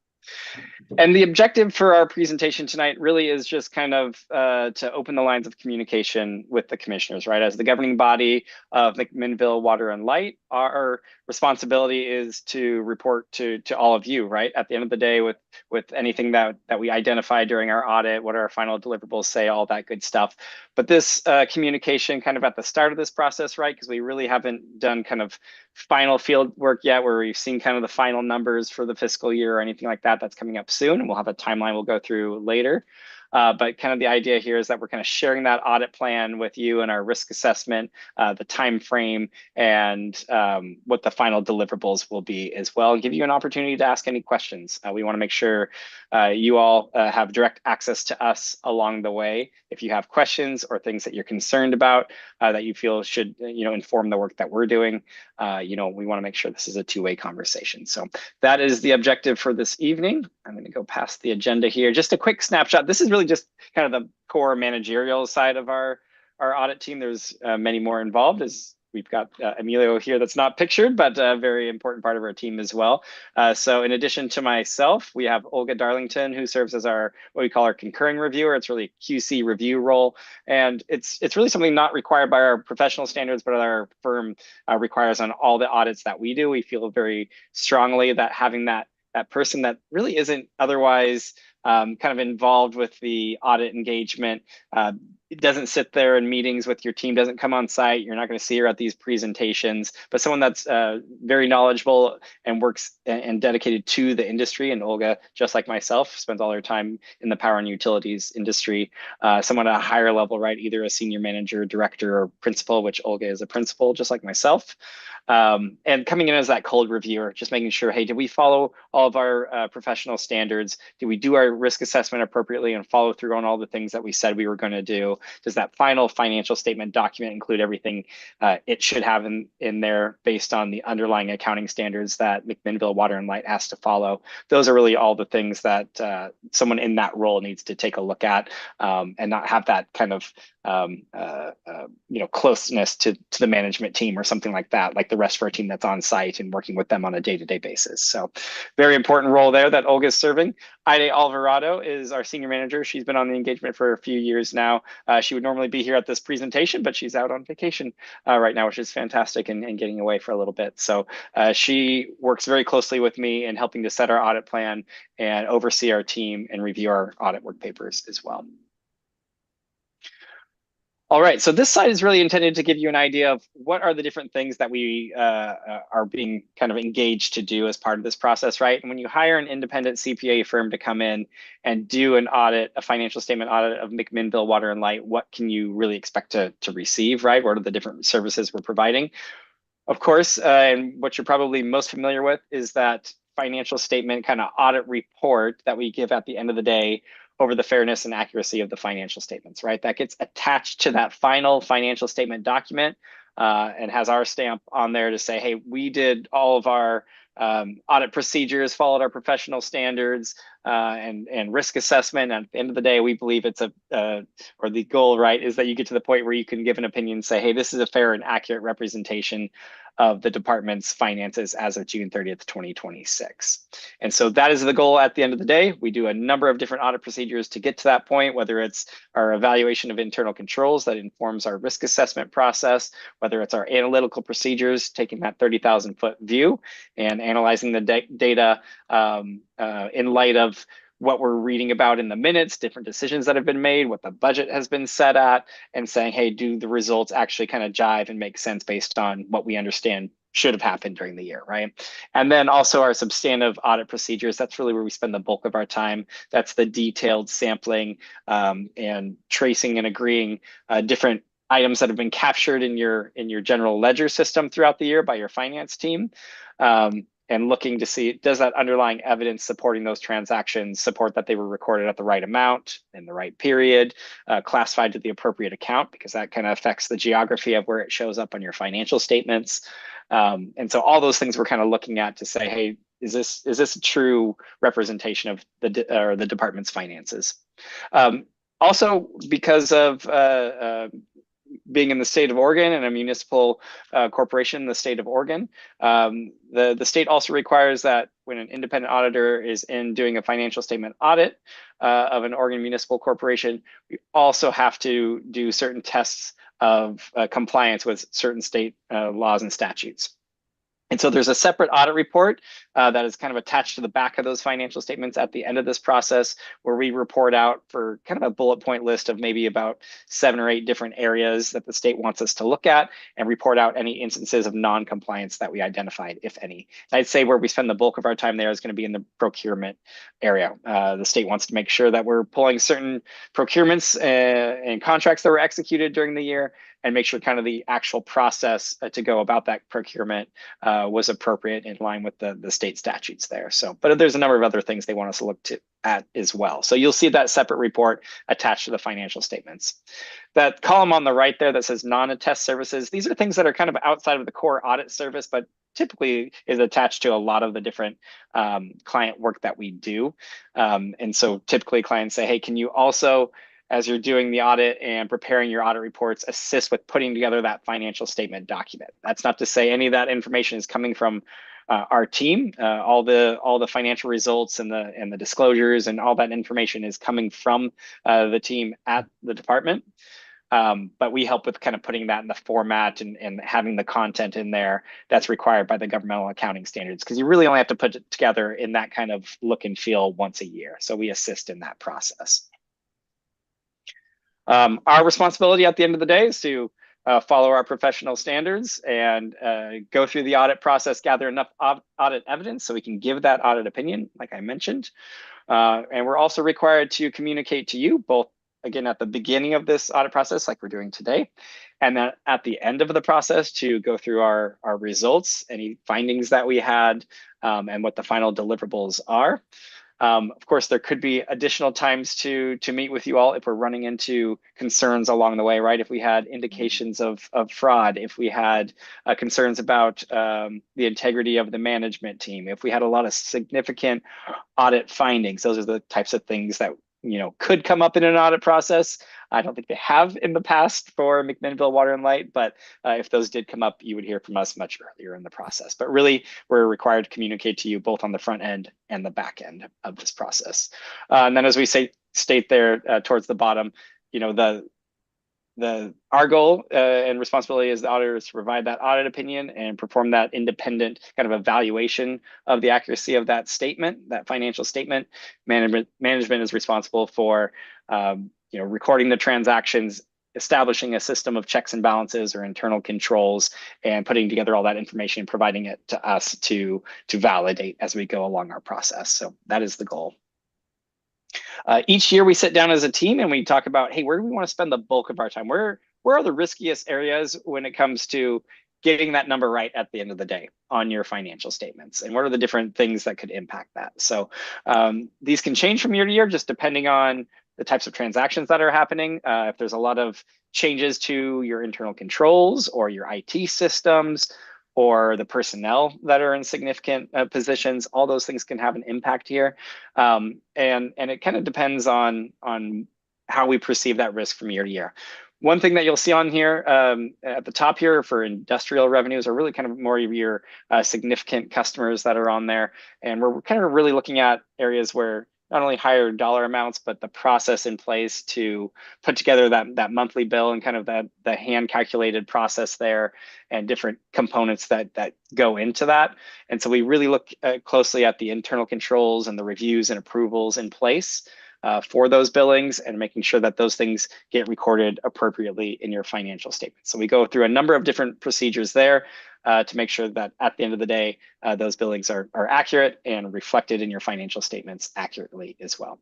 Speaker 13: And the objective for our presentation tonight really is just kind of to open the lines of communication with the commissioners, right? As the governing body of McMinnville Water and Light, our responsibility is to report to all of you, right? At the end of the day, with anything that we identify during our audit, what our final deliverables say, all that good stuff. But this communication kind of at the start of this process, right? Because we really haven't done kind of final field work yet where we've seen kind of the final numbers for the fiscal year or anything like that. That's coming up soon, and we'll have a timeline we'll go through later. But kind of the idea here is that we're kind of sharing that audit plan with you and our risk assessment, the time frame, and what the final deliverables will be as well, and give you an opportunity to ask any questions. We want to make sure you all have direct access to us along the way. If you have questions or things that you're concerned about that you feel should inform the work that we're doing, we want to make sure this is a two-way conversation. So that is the objective for this evening. I'm going to go past the agenda here. Just a quick snapshot. This is really just kind of the core managerial side of our audit team. There's many more involved, as we've got Emilio here that's not pictured, but a very important part of our team as well. So in addition to myself, we have Olga Darlington, who serves as what we call our concurring reviewer. It's really a QC review role. And it's really something not required by our professional standards, but our firm requires on all the audits that we do. We feel very strongly that having that person that really isn't otherwise kind of involved with the audit engagement, it doesn't sit there in meetings with your team, doesn't come on site. You're not going to see her at these presentations, but someone that's very knowledgeable and works and dedicated to the industry. And Olga, just like myself, spends all her time in the power and utilities industry. Someone at a higher level, right? Either a senior manager, director, or principal, which Olga is a principal, just like myself. And coming in as that cold reviewer, just making sure, hey, did we follow all of our professional standards? Did we do our risk assessment appropriately and follow through on all the things that we said we were going to do? Does that final financial statement document include everything it should have in there based on the underlying accounting standards that McMinnville Water and Light has to follow? Those are really all the things that someone in that role needs to take a look at, and not have that kind of closeness to the management team or something like that, like the rest of our team that's on site and working with them on a day-to-day basis. So very important role there that Olga is serving. Aide Alvarado is our senior manager. She's been on the engagement for a few years now. She would normally be here at this presentation, but she's out on vacation right now, which is fantastic, and getting away for a little bit. So she works very closely with me in helping to set our audit plan and oversee our team and review our audit work papers as well. All right, so this slide is really intended to give you an idea of what are the different things that we are being kind of engaged to do as part of this process, right? And when you hire an independent CPA firm to come in and do an audit, a financial statement audit of McMinnville Water and Light, what can you really expect to receive, right? What are the different services we're providing? Of course, and what you're probably most familiar with is that financial statement kind of audit report that we give at the end of the day over the fairness and accuracy of the financial statements, right? That gets attached to that final financial statement document and has our stamp on there to say, hey, we did all of our audit procedures, followed our professional standards and risk assessment. And at the end of the day, we believe it's or the goal, right, is that you get to the point where you can give an opinion and say, hey, this is a fair and accurate representation of the department's finances as of June 30th, 2026. And so that is the goal at the end of the day. We do a number of different audit procedures to get to that point, whether it's our evaluation of internal controls that informs our risk assessment process, whether it's our analytical procedures, taking that 30,000 foot view and analyzing the data in light of what we're reading about in the minutes, different decisions that have been made, what the budget has been set at, and saying, hey, do the results actually kind of jive and make sense based on what we understand should have happened during the year, right? And then also our substantive audit procedures. That's really where we spend the bulk of our time. That's the detailed sampling and tracing and agreeing different items that have been captured in your general ledger system throughout the year by your finance team. And looking to see, does that underlying evidence supporting those transactions support that they were recorded at the right amount in the right period, classified to the appropriate account, because that kind of affects the geography of where it shows up on your financial statements. And so all those things we're kind of looking at to say, hey, is this a true representation of the department's finances? Also, because of being in the state of Oregon and a municipal corporation in the state of Oregon, the state also requires that when an independent auditor is in doing a financial statement audit of an Oregon municipal corporation, we also have to do certain tests of compliance with certain state laws and statutes. And so there's a separate audit report that is kind of attached to the back of those financial statements at the end of this process, where we report out for kind of a bullet point list of maybe about 7 or 8 different areas that the state wants us to look at, and report out any instances of non-compliance that we identified, if any. And I'd say where we spend the bulk of our time there is going to be in the procurement area. The state wants to make sure that we're pulling certain procurements and contracts that were executed during the year, and make sure kind of the actual process to go about that procurement was appropriate in line with the state statutes there. So, but there's a number of other things they want us to look at as well. So you'll see that separate report attached to the financial statements. That column on the right there that says non-attest services, these are things that are kind of outside of the core audit service, but typically is attached to a lot of the different client work that we do. And so typically clients say, hey, can you also, as you're doing the audit and preparing your audit reports, assist with putting together that financial statement document? That's not to say any of that information is coming from our team. All the financial results and the disclosures and all that information is coming from the team at the department. But we help with kind of putting that in the format and having the content in there that's required by the governmental accounting standards, because you really only have to put it together in that kind of look and feel once a year. So we assist in that process. Our responsibility at the end of the day is to follow our professional standards and go through the audit process, gather enough audit evidence so we can give that audit opinion, like I mentioned. And we're also required to communicate to you both, again, at the beginning of this audit process, like we're doing today, and then at the end of the process to go through our results, any findings that we had, and what the final deliverables are. Of course, there could be additional times to meet with you all if we're running into concerns along the way, right? If we had indications of fraud, if we had concerns about the integrity of the management team, if we had a lot of significant audit findings, those are the types of things that could come up in an audit process. I don't think they have in the past for McMinnville Water and Light, but if those did come up, you would hear from us much earlier in the process. But really, we're required to communicate to you both on the front end and the back end of this process. And then as we state there towards the bottom, our goal and responsibility as the auditor is to provide that audit opinion and perform that independent kind of evaluation of the accuracy of that statement, that financial statement. Management is responsible for recording the transactions, establishing a system of checks and balances or internal controls, and putting together all that information and providing it to us to validate as we go along our process. So that is the goal. Each year we sit down as a team and we talk about, hey, where do we want to spend the bulk of our time? Where are the riskiest areas when it comes to getting that number right at the end of the day on your financial statements, and what are the different things that could impact that. So these can change from year to year, just depending on the types of transactions that are happening. If there's a lot of changes to your internal controls or your IT systems or the personnel that are in significant positions, all those things can have an impact here. And it kind of depends on how we perceive that risk from year to year. One thing that you'll see on here at the top here for industrial revenues are really kind of more of your significant customers that are on there. And we're kind of really looking at areas where not only higher dollar amounts, but the process in place to put together that monthly bill and kind of the hand calculated process there and different components that go into that. And so we really look closely at the internal controls and the reviews and approvals in place for those billings, and making sure that those things get recorded appropriately in your financial statement. So we go through a number of different procedures there to make sure that at the end of the day, those billings are accurate and reflected in your financial statements accurately as well.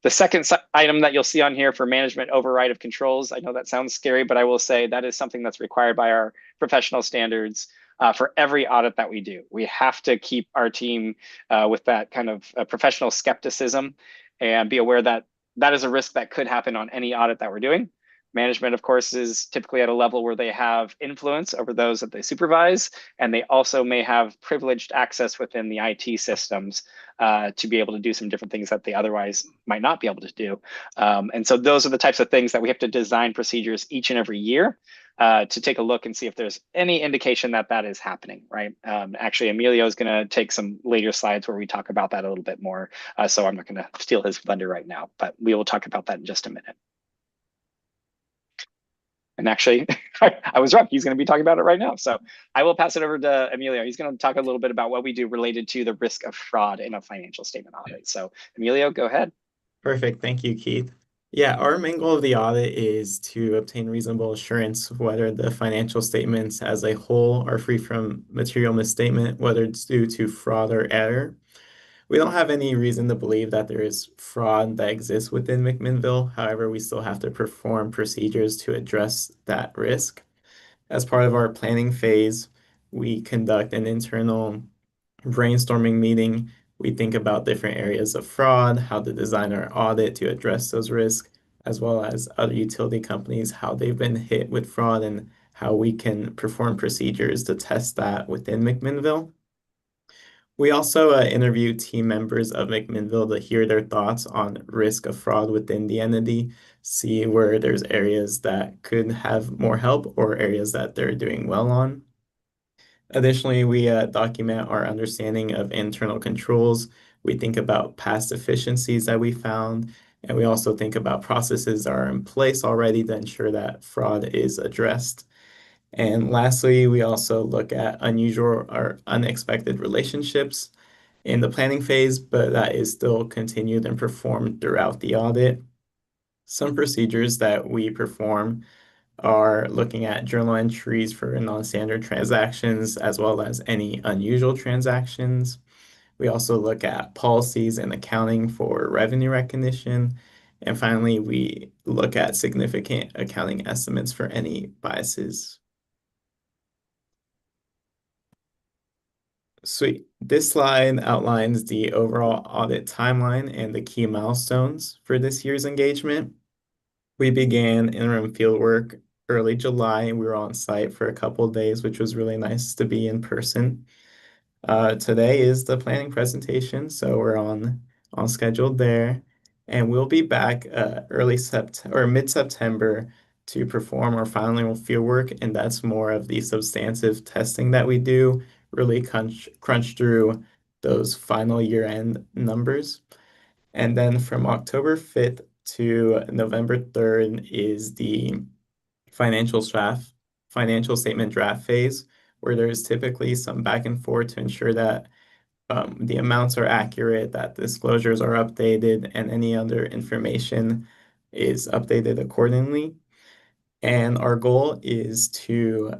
Speaker 13: The second item that you'll see on here for management override of controls, I know that sounds scary, but I will say that is something that's required by our professional standards for every audit that we do. We have to keep our team with that kind of professional skepticism and be aware that that is a risk that could happen on any audit that we're doing. Management, of course, is typically at a level where they have influence over those that they supervise, and they also may have privileged access within the IT systems to be able to do some different things that they otherwise might not be able to do. And so those are the types of things that we have to design procedures each and every year to take a look and see if there's any indication that that is happening, right? Actually, Emilio is going to take some later slides where we talk about that a little bit more. So I'm not going to steal his thunder right now, but we will talk about that in just a minute. And actually, I was wrong. He's going to be talking about it right now. So I will pass it over to Emilio. He's going to talk a little bit about what we do related to the risk of fraud in a financial statement audit. So Emilio, go ahead.
Speaker 14: Perfect. Thank you, Keith. Yeah, our main goal of the audit is to obtain reasonable assurance whether the financial statements as a whole are free from material misstatement, whether it's due to fraud or error. We don't have any reason to believe that there is fraud that exists within McMinnville. However, we still have to perform procedures to address that risk. As part of our planning phase, we conduct an internal brainstorming meeting. We think about different areas of fraud, how to design our audit to address those risks, as well as other utility companies, how they've been hit with fraud and how we can perform procedures to test that within McMinnville. We also interview team members of McMinnville to hear their thoughts on risk of fraud within the entity, see where there's areas that could have more help or areas that they're doing well on. Additionally, we document our understanding of internal controls. We think about past efficiencies that we found, and we also think about processes that are in place already to ensure that fraud is addressed. And lastly, we also look at unusual or unexpected relationships in the planning phase, but that is still continued and performed throughout the audit. Some procedures that we perform are looking at journal entries for non-standard transactions, as well as any unusual transactions. We also look at policies and accounting for revenue recognition. And finally, we look at significant accounting estimates for any biases. Sweet. This slide outlines the overall audit timeline and the key milestones for this year's engagement. We began interim fieldwork early July, and we were on site for a couple of days, which was really nice to be in person. Today is the planning presentation, so we're on schedule there, and we'll be back early September or mid-September to perform our final fieldwork, and that's more of the substantive testing that we do, really crunch through those final year-end numbers. And then from October 5th to November 3rd is the financial statement draft phase, where there's typically some back and forth to ensure that the amounts are accurate, that disclosures are updated, and any other information is updated accordingly. And our goal is to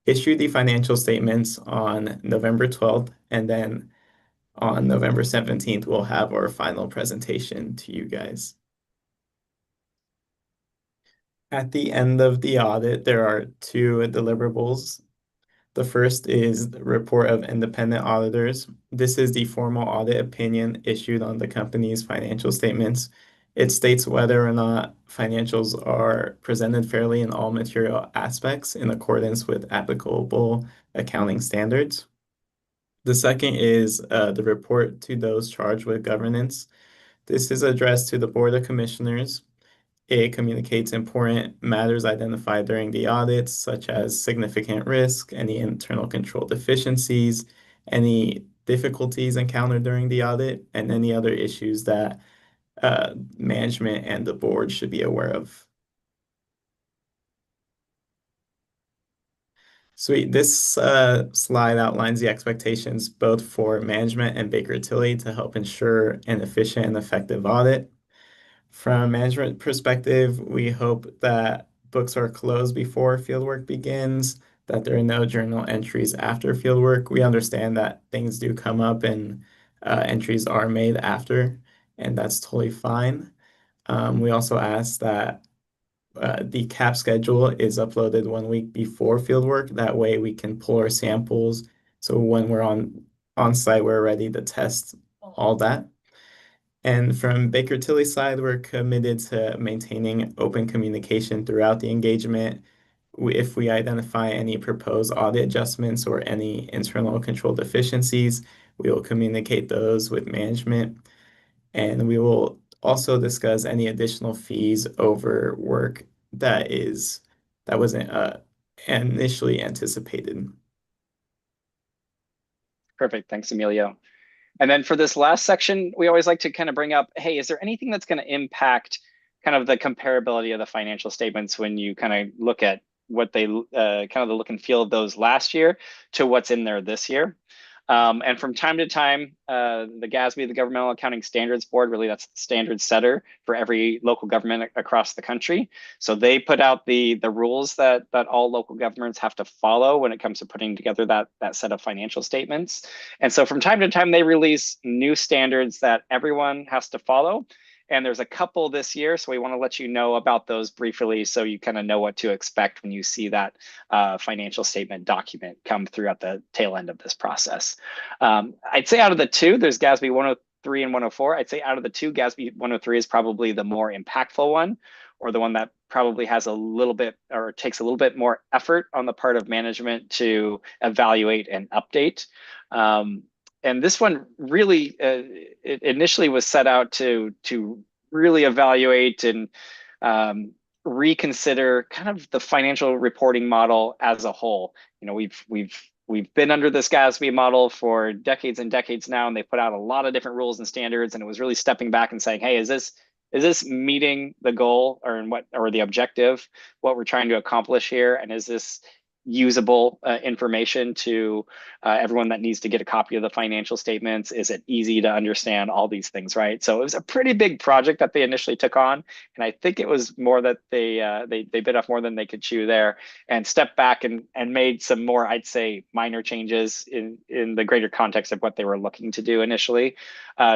Speaker 14: issue the financial statements on November 12th, and then on November 17th, we'll have our final presentation to you guys. At the end of the audit, there are two deliverables. The first is the report of independent auditors. This is the formal audit opinion issued on the company's financial statements. It states whether or not financials are presented fairly in all material aspects in accordance with applicable accounting standards. The second is the report to those charged with governance. This is addressed to the Board of Commissioners. It communicates important matters identified during the audits, such as significant risk, any internal control deficiencies, any difficulties encountered during the audit, and any other issues that management and the board should be aware of. Sweet. This slide outlines the expectations both for management and Baker Tilly to help ensure an efficient and effective audit. From a management perspective, we hope that books are closed before fieldwork begins, that there are no journal entries after fieldwork. We understand that things do come up and entries are made after, and that's totally fine. We also ask that the CAP schedule is uploaded 1 week before fieldwork. That way we can pull our samples. So when we're on site, we're ready to test all that. And from Baker Tilly's side, we're committed to maintaining open communication throughout the engagement. If we identify any proposed audit adjustments or any internal control deficiencies, we will communicate those with management. And we will also discuss any additional fees over work that wasn't initially anticipated.
Speaker 13: Perfect. Thanks, Emilio. And then for this last section, we always like to kind of bring up, hey, is there anything that's going to impact kind of the comparability of the financial statements when you kind of look at what they kind of the look and feel of those last year to what's in there this year? And from time to time, the GASB, the Governmental Accounting Standards Board, really that's the standard setter for every local government across the country. So they put out the rules that all local governments have to follow when it comes to putting together that set of financial statements. And so from time to time, they release new standards that everyone has to follow. And there's a couple this year, so we want to let you know about those briefly so you kind of know what to expect when you see that financial statement document come through at the tail end of this process. I'd say out of the two, there's GASB 103 and 104. I'd say out of the two, GASB 103 is probably the more impactful one, or the one that probably has a little bit or takes a little bit more effort on the part of management to evaluate and update. And this one really it initially was set out to really evaluate and reconsider kind of the financial reporting model as a whole. You know, we've been under this GASB model for decades and decades now, and they put out a lot of different rules and standards, and it was really stepping back and saying, hey, is this meeting the goal or the objective, what we're trying to accomplish here, and is this usable information to everyone that needs to get a copy of the financial statements? Is it easy to understand? All these things, right? So it was a pretty big project that they initially took on, and I think it was more that they bit off more than they could chew there, and stepped back and made some more, I'd say, minor changes in the greater context of what they were looking to do initially.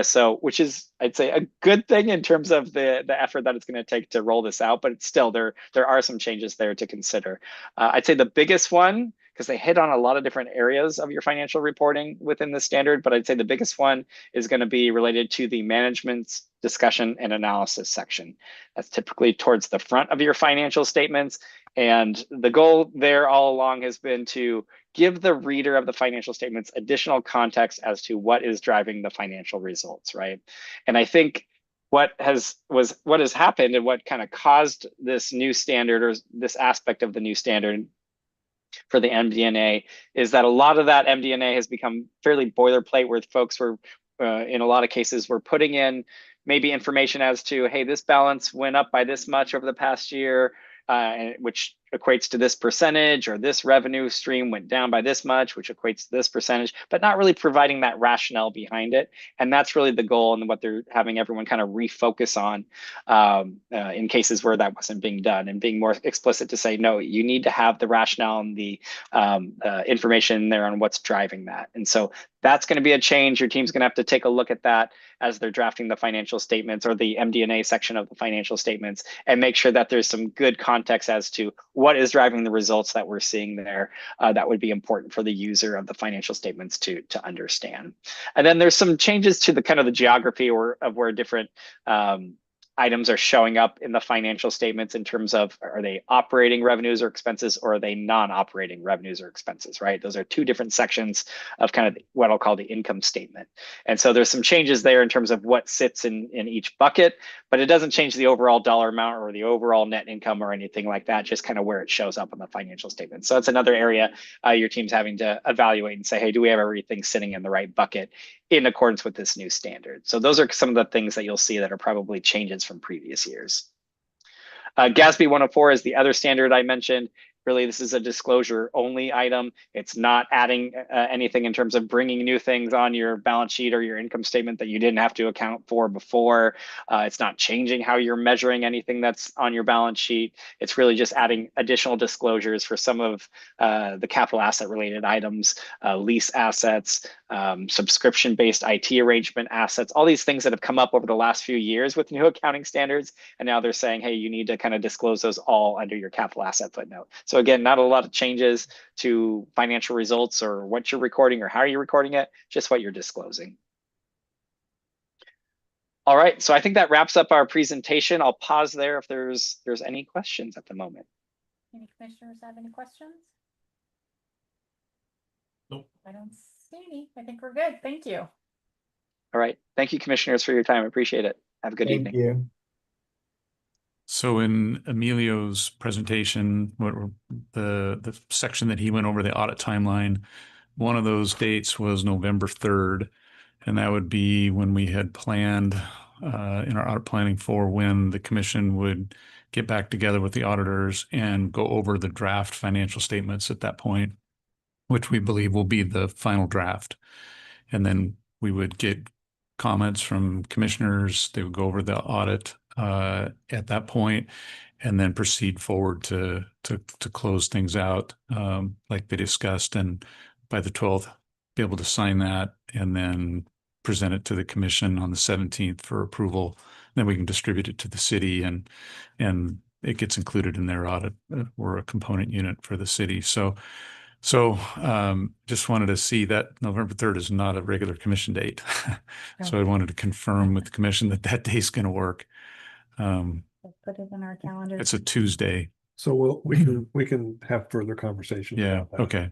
Speaker 13: So which is, I'd say, a good thing in terms of the effort that it's going to take to roll this out, but it's still there are some changes there to consider. I'd say the biggest one, because they hit on a lot of different areas of your financial reporting within the standard, but I'd say the biggest one is going to be related to the management's discussion and analysis section. That's typically towards the front of your financial statements. And the goal there all along has been to give the reader of the financial statements additional context as to what is driving the financial results, right? And I think what has happened and what kind of caused this new standard, or this aspect of the new standard for the MD&A, is that a lot of that MD&A has become fairly boilerplate, where folks were, in a lot of cases, were putting in maybe information as to, hey, this balance went up by this much over the past year, which equates to this percentage, or this revenue stream went down by this much, which equates to this percentage, but not really providing that rationale behind it. And that's really the goal and what they're having everyone kind of refocus on in cases where that wasn't being done, and being more explicit to say, no, you need to have the rationale and the information there on what's driving that. And so that's going to be a change. Your team's going to have to take a look at that as they're drafting the financial statements or the MD&A section of the financial statements, and make sure that there's some good context as to what is driving the results that we're seeing there. That would be important for the user of the financial statements to understand. And then there's some changes to the kind of the geography of where different items are showing up in the financial statements in terms of, are they operating revenues or expenses, or are they non-operating revenues or expenses, right? Those are two different sections of kind of what I'll call the income statement. And so there's some changes there in terms of what sits in each bucket, but it doesn't change the overall dollar amount or the overall net income or anything like that, just kind of where it shows up on the financial statement. So it's another area your team's having to evaluate and say, hey, do we have everything sitting in the right bucket in accordance with this new standard? So those are some of the things that you'll see that are probably changes from previous years. GASB 104 is the other standard I mentioned. Really, this is a disclosure only item. It's not adding anything in terms of bringing new things on your balance sheet or your income statement that you didn't have to account for before. It's not changing how you're measuring anything that's on your balance sheet. It's really just adding additional disclosures for some of the capital asset related items, lease assets, subscription-based IT arrangement assets, all these things that have come up over the last few years with new accounting standards. And now they're saying, hey, you need to kind of disclose those all under your capital asset footnote. So again, not a lot of changes to financial results or what you're recording or how you're recording it, just what you're disclosing. All right, so I think that wraps up our presentation. I'll pause there if there's any questions at the moment.
Speaker 1: Any commissioners have any questions?
Speaker 7: Nope.
Speaker 1: I don't see any. I think we're good. Thank you.
Speaker 13: All right, thank you, commissioners, for your time. I appreciate it. Have a good evening.
Speaker 14: Thank you.
Speaker 12: So in Emilio's presentation, the section that he went over the audit timeline, one of those dates was November 3rd, and that would be when we had planned in our audit planning for when the commission would get back together with the auditors and go over the draft financial statements at that point, which we believe will be the final draft. And then we would get comments from commissioners. They would go over the audit at that point, and then proceed forward to close things out like they discussed, and by the 12th be able to sign that and then present it to the commission on the 17th for approval. Then we can distribute it to the city, and it gets included in their audit. We're a component unit for the city. So just wanted to see that November 3rd is not a regular commission date. So I wanted to confirm with the commission that that day is going to work.
Speaker 1: We'll put it in our calendar.
Speaker 12: It's a Tuesday.
Speaker 3: So we can have further conversations.
Speaker 12: Yeah.
Speaker 3: about that.
Speaker 12: Okay.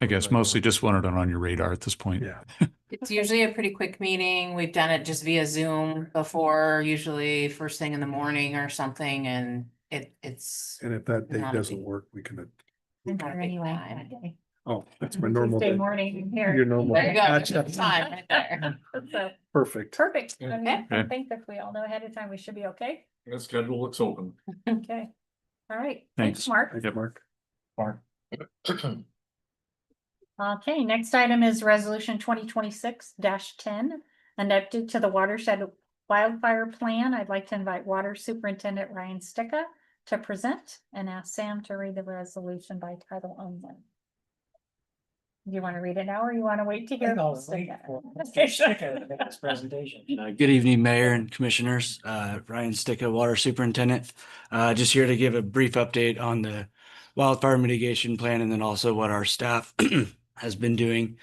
Speaker 12: I guess mostly just wanted it on your radar at this point.
Speaker 3: Yeah.
Speaker 2: It's usually a pretty quick meeting. We've done it just via Zoom before, usually first thing in the morning or something, and it's
Speaker 3: And if that date
Speaker 2: Not a
Speaker 3: doesn't
Speaker 2: big-
Speaker 3: work, we can,
Speaker 1: I'm
Speaker 2: not a
Speaker 1: here
Speaker 2: big
Speaker 1: anyway.
Speaker 2: time.
Speaker 1: that day.
Speaker 3: oh, that's my normal
Speaker 1: Tuesday
Speaker 3: day.
Speaker 1: morning here.
Speaker 3: Your normal.
Speaker 2: There you go.
Speaker 3: Gotcha.
Speaker 2: That's time right there.
Speaker 1: So,
Speaker 3: Perfect.
Speaker 1: perfect. I mean, I
Speaker 12: Okay.
Speaker 1: think if we all know ahead of time, we should be okay.
Speaker 7: The schedule looks open.
Speaker 1: Okay. All right.
Speaker 12: Thanks.
Speaker 1: Thanks, Mark.
Speaker 3: Okay, Mark.
Speaker 1: Okay, next item is resolution 2026-10, adapted to the watershed wildfire plan. I'd like to invite Water Superintendent Ryan Sticka to present and ask Sam to read the resolution by title only. Do you want to read it now, or you want to wait to hear?
Speaker 11: I'll
Speaker 1: from
Speaker 11: wait
Speaker 1: Sticka?
Speaker 11: for
Speaker 1: Okay,
Speaker 11: Mr. Sticka to make this presentation.
Speaker 15: Good evening, Mayor and Commissioners. Ryan Sticka, Water Superintendent. Just here to give a brief update on the wildfire mitigation plan, and then also what our staff has been doing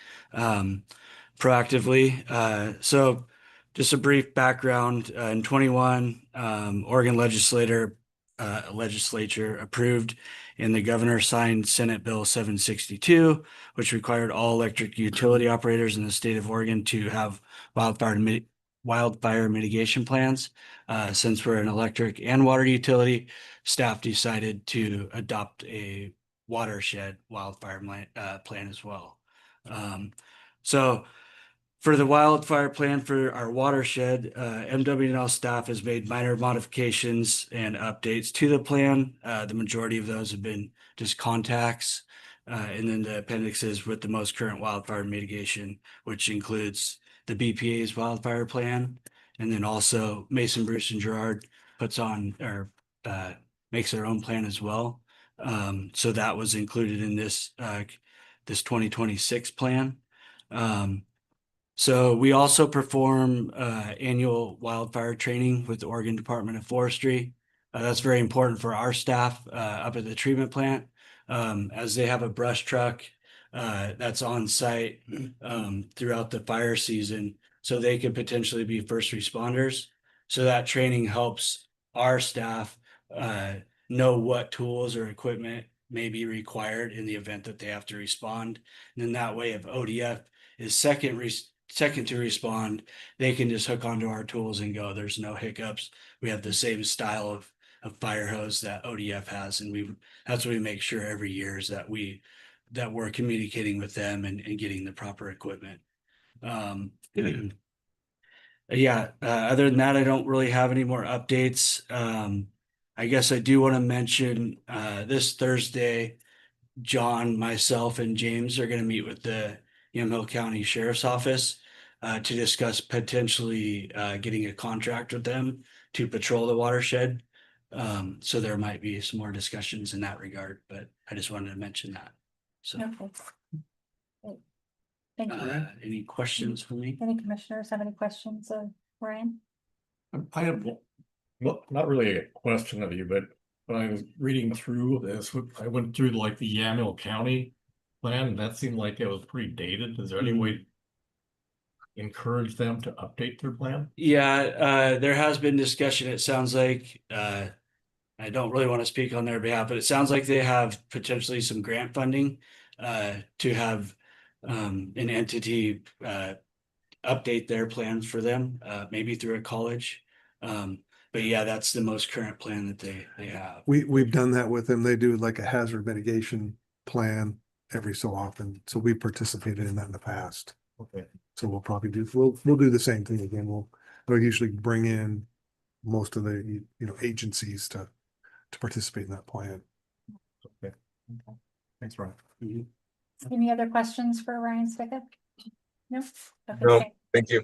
Speaker 15: proactively. So just a brief background. In 21, Oregon legislature approved and the governor signed Senate Bill 762, which required all electric utility operators in the state of Oregon to have wildfire mitigation plans. Since we're an electric and water utility, staff decided to adopt a watershed wildfire plan as well. So For the wildfire plan for our watershed, MW&L staff has made minor modifications and updates to the plan. The majority of those have been just contacts. And then the appendixes with the most current wildfire mitigation, which includes the BPA's wildfire plan. And then also Mason, Bruce, and Gerard puts on or makes their own plan as well. So that was included in this 2026 plan. So we also perform annual wildfire training with the Oregon Department of Forestry. That's very important for our staff up at the treatment plant, as they have a brush truck that's on site throughout the fire season, so they could potentially be first responders. So that training helps our staff know what tools or equipment may be required in the event that they have to respond. And then that way, if ODF is second to respond, they can just hook onto our tools and go. There's no hiccups. We have the same style of fire hose that ODF has, and that's what we make sure every year is that we're communicating with them and getting the proper equipment. Other than that, I don't really have any more updates. I guess I do want to mention this Thursday, John, myself, and James are going to meet with the Yamhill County Sheriff's Office to discuss potentially getting a contract with them to patrol the watershed. So there might be some more discussions in that regard, but I just wanted to mention that. So,
Speaker 1: Okay. Great. Thank you.
Speaker 15: any questions for me?
Speaker 1: Any commissioners have any questions, Ryan?
Speaker 7: I have, well, not really a question of you, but when I was reading through this, I went through like the Yamhill County plan, and that seemed like it was pretty dated. Is there any way to encourage them to update their plan?
Speaker 15: Yeah, there has been discussion. It sounds like I don't really want to speak on their behalf, but it sounds like they have potentially some grant funding to have an entity update their plans for them, maybe through a college. But yeah, that's the most current plan that they have.
Speaker 3: We've done that with them. They do like a hazard mitigation plan every so often. So we participated in that in the past.
Speaker 7: Okay.
Speaker 3: So we'll do the same thing again. They'll usually bring in most of the, agencies to participate in that plan.
Speaker 7: Okay. Thanks, Ryan.
Speaker 1: Any other questions for Ryan Spigot? No? Okay,
Speaker 10: No, thank you.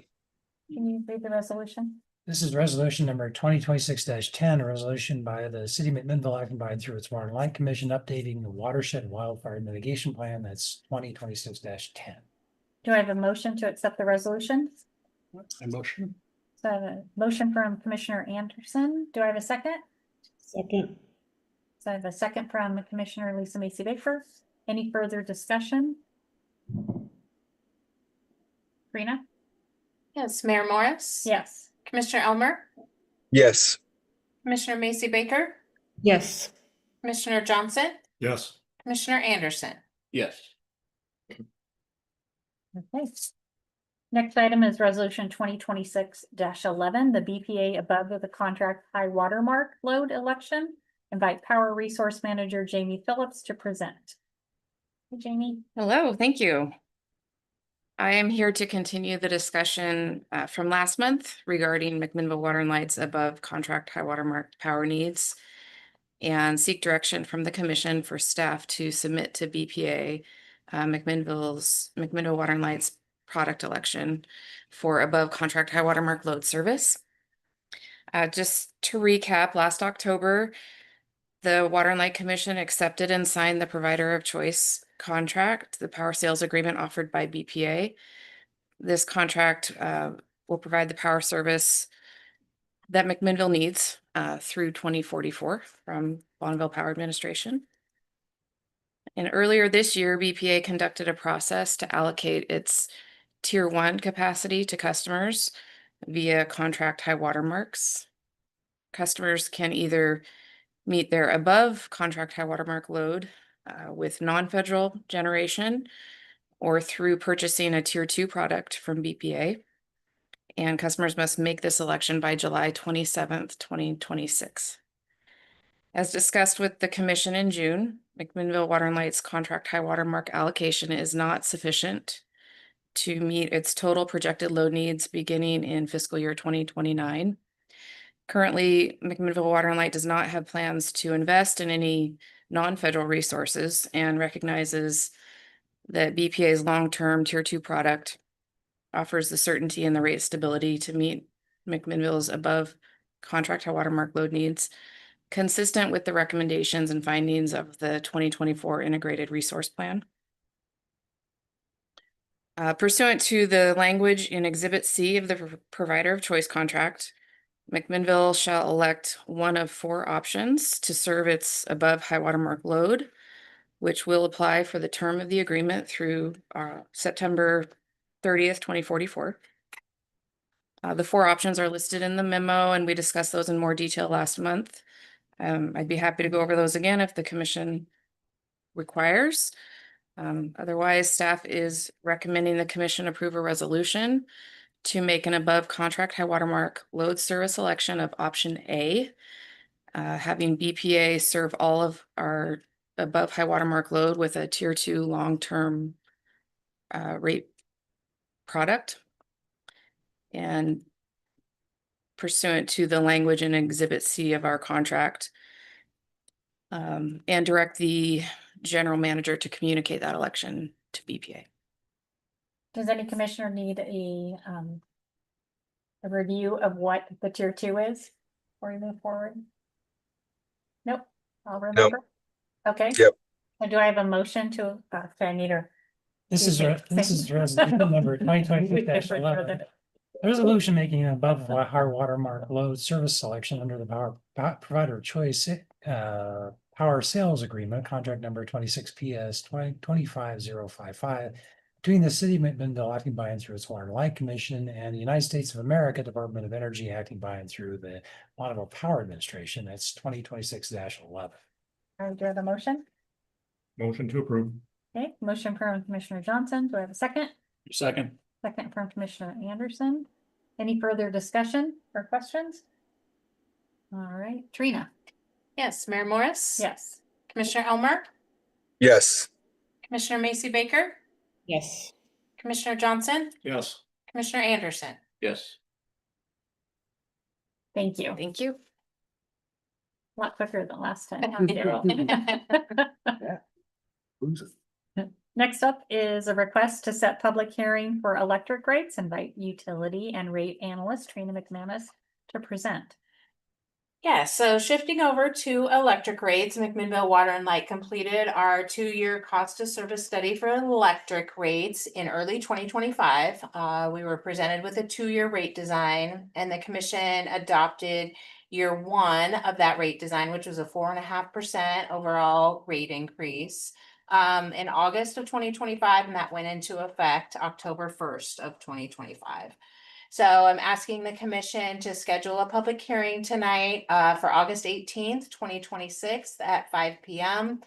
Speaker 1: Can you read the resolution?
Speaker 11: This is resolution number 2026-10, a resolution by the city of McMinnville acting by and through its Water and Light Commission updating the watershed wildfire mitigation plan. That's 2026-10.
Speaker 1: Do I have a motion to accept the resolution?
Speaker 11: A motion.
Speaker 1: So I have a motion from Commissioner Anderson. Do I have a second?
Speaker 9: Second.
Speaker 1: So I have a second from Commissioner Lisa Macy Baker. Any further discussion? Rena?
Speaker 2: Yes, Mayor Morris.
Speaker 1: Yes.
Speaker 2: Commissioner Elmer,
Speaker 10: Yes.
Speaker 2: Commissioner Macy Baker,
Speaker 9: Yes.
Speaker 2: Commissioner Johnson,
Speaker 7: Yes.
Speaker 2: Commissioner Anderson.
Speaker 7: Yes.
Speaker 1: Okay. Next item is resolution 2026-11, the BPA above the contract high watermark load election. Invite Power Resource Manager Jamie Phillips to present. Hey, Jamie.
Speaker 16: Hello, thank you. I am here to continue the discussion from last month regarding McMinnville Water and Light's above contract high watermark power needs and seek direction from the commission for staff to submit to BPA McMinnville Water and Light's product election for above contract high watermark load service. Just to recap, last October, the Water and Light Commission accepted and signed the provider of choice contract, the power sales agreement offered by BPA. This contract will provide the power service that McMinnville needs through 2044 from Bonneville Power Administration. And earlier this year, BPA conducted a process to allocate its Tier 1 capacity to customers via contract high watermarks. Customers can either meet their above contract high watermark load with non-federal generation or through purchasing a Tier 2 product from BPA. And customers must make this election by July 27th, 2026. As discussed with the commission in June, McMinnville Water and Light's contract high watermark allocation is not sufficient to meet its total projected load needs beginning in fiscal year 2029. Currently, McMinnville Water and Light does not have plans to invest in any non-federal resources and recognizes that BPA's long-term Tier 2 product offers the certainty and the rate stability to meet McMinnville's above contract high water mark load needs, consistent with the recommendations and findings of the 2024 Integrated Resource Plan. Pursuant to the language in Exhibit C of the provider of choice contract, McMinnville shall elect one of 4 options to serve its above high water mark load, which will apply for the term of the agreement through September 30th, 2044. The 4 options are listed in the memo, and we discussed those in more detail last month. I'd be happy to go over those again if the commission requires. Otherwise, staff is recommending the commission approve a resolution to make an above contract high watermark load service selection of option A, having BPA serve all of our above high watermark load with a Tier 2 long-term rate product. And pursuant to the language in Exhibit C of our contract, and direct the general manager to communicate that election to BPA.
Speaker 1: Does any commissioner need a review of what the Tier 2 is before we move forward? Nope, I'll remember. Okay.
Speaker 10: Yep.
Speaker 1: And do I have a motion to, I need her.
Speaker 11: This is resolution number 2023-11. Resolution making an above high watermark load service selection under the provider of choice power sales agreement, contract number 26 PS 25055 between the city of McMinnville acting by and through its Water and Light Commission and the United States of America Department of Energy acting by and through the Bonneville Power Administration. That's 2026-11.
Speaker 1: All right, do I have a motion?
Speaker 7: Motion to approve.
Speaker 1: Okay, motion from Commissioner Johnson. Do I have a second?
Speaker 7: Second.
Speaker 1: Second from Commissioner Anderson. Any further discussion or questions? All right, Trina.
Speaker 2: Yes, Mayor Morris?
Speaker 1: Yes.
Speaker 2: Commissioner Elmer?
Speaker 10: Yes.
Speaker 2: Commissioner Macy Baker?
Speaker 9: Yes.
Speaker 2: Commissioner Johnson?
Speaker 7: Yes.
Speaker 2: Commissioner Anderson?
Speaker 7: Yes.
Speaker 1: Thank you.
Speaker 16: Thank you.
Speaker 1: A lot quicker than last time. Huh, Daryl? Next up is a request to set public hearing for electric rates. Invite utility and rate analyst Trina McManus to present.
Speaker 2: Yeah, so shifting over to electric rates, McMinnville Water and Light completed our 2-year cost of service study for electric rates in early 2025. We were presented with a 2-year rate design, and the commission adopted year 1 of that rate design, which was a 4.5% overall rate increase in August of 2025, and that went into effect October 1st of 2025. So I'm asking the commission to schedule a public hearing tonight for August 18th, 2026 at 5 p.m.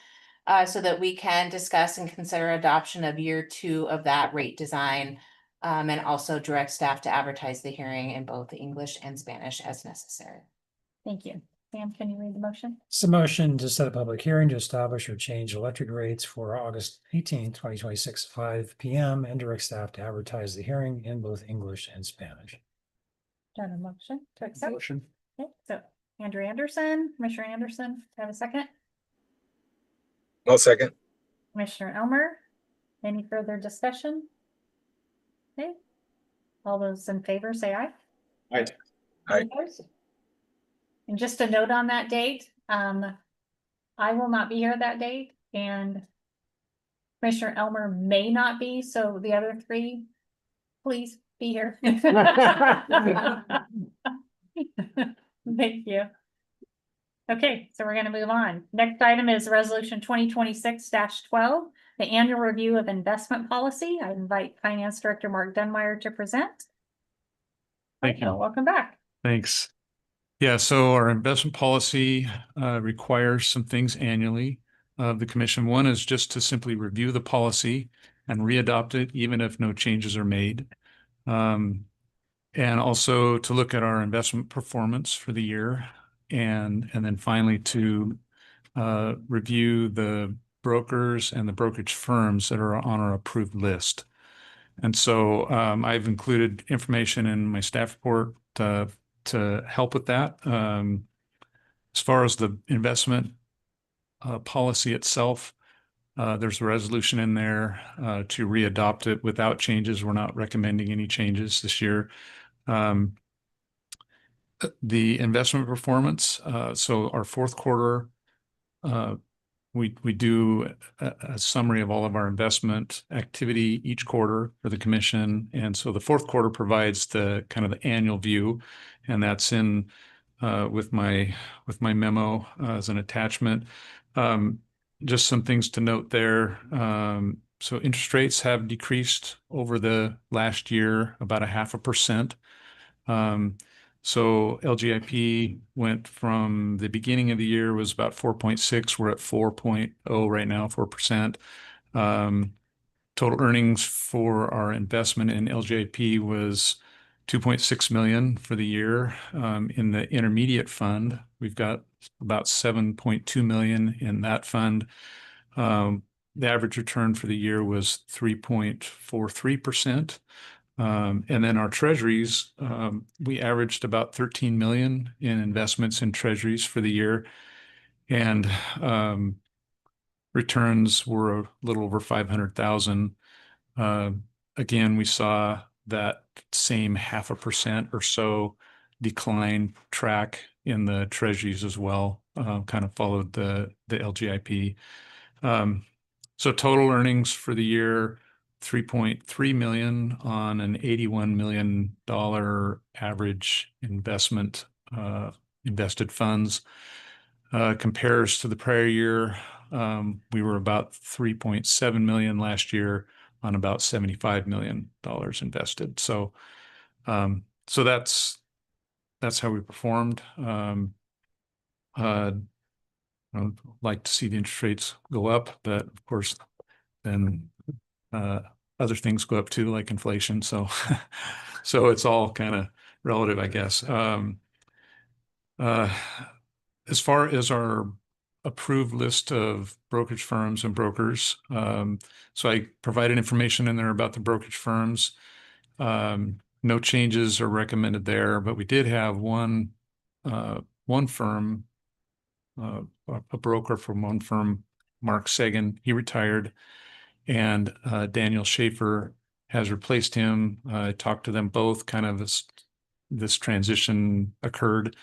Speaker 2: So that we can discuss and consider adoption of year 2 of that rate design, and also direct staff to advertise the hearing in both English and Spanish as necessary.
Speaker 1: Thank you. Sam, can you read the motion?
Speaker 11: It's a motion to set a public hearing to establish or change electric rates for August 18th, 2026, 5 p.m. and direct staff to advertise the hearing in both English and Spanish.
Speaker 1: Done a motion to accept.
Speaker 7: Motion.
Speaker 1: Okay, so Andrew Anderson, Commissioner Anderson, have a second?
Speaker 10: I'll second.
Speaker 1: Commissioner Elmer, any further discussion? Okay, all those in favor say aye.
Speaker 7: Aye.
Speaker 10: Aye.
Speaker 1: Opposed? And just a note on that date, I will not be here that date, and Commissioner Elmer may not be, so the other 3, please be here. Thank you. Okay, so we're gonna move on. Next item is resolution 2026-12, the annual review of investment policy. I invite Finance Director Mark Dunmeyer to present.
Speaker 12: Thank you.
Speaker 1: Welcome back.
Speaker 12: Thanks. Yeah, so our investment policy requires some things annually of the commission. One is just to simply review the policy and re-adopt it, even if no changes are made. And also to look at our investment performance for the year. And then finally to review the brokers and the brokerage firms that are on our approved list. And so I've included information in my staff report to help with that. As far as the investment policy itself, there's a resolution in there to readopt it without changes. We're not recommending any changes this year. The investment performance, so our fourth quarter, we do a summary of all of our investment activity each quarter for the commission. And so the fourth quarter provides the kind of the annual view, and that's in with my memo as an attachment. Just some things to note there. So interest rates have decreased over the last year about 0.5%. So LGIP went from the beginning of the year was about 4.6. We're at 4.0 right now, 4%. Total earnings for our investment in LGIP was 2.6 million for the year. In the intermediate fund, we've got about 7.2 million in that fund. The average return for the year was 3.43%. And then our treasuries, we averaged about 13 million in investments in treasuries for the year. And returns were a little over 500,000. Again, we saw that same 0.5% or so decline track in the treasuries as well, kind of followed the LGIP. So total earnings for the year, 3.3 million on an $81 million average investment, invested funds. Compares to the prior year, we were about 3.7 million last year on about $75 million invested. So, so that's how we performed. I would like to see the interest rates go up, but of course, then other things go up too, like inflation. So, so it's all kind of relative, I guess. As far as our approved list of brokerage firms and brokers, so I provided information in there about the brokerage firms. No changes are recommended there, but we did have one firm, a broker from one firm, Mark Sagan. He retired, and Daniel Schaefer has replaced him. I talked to them both. Kind of this transition occurred,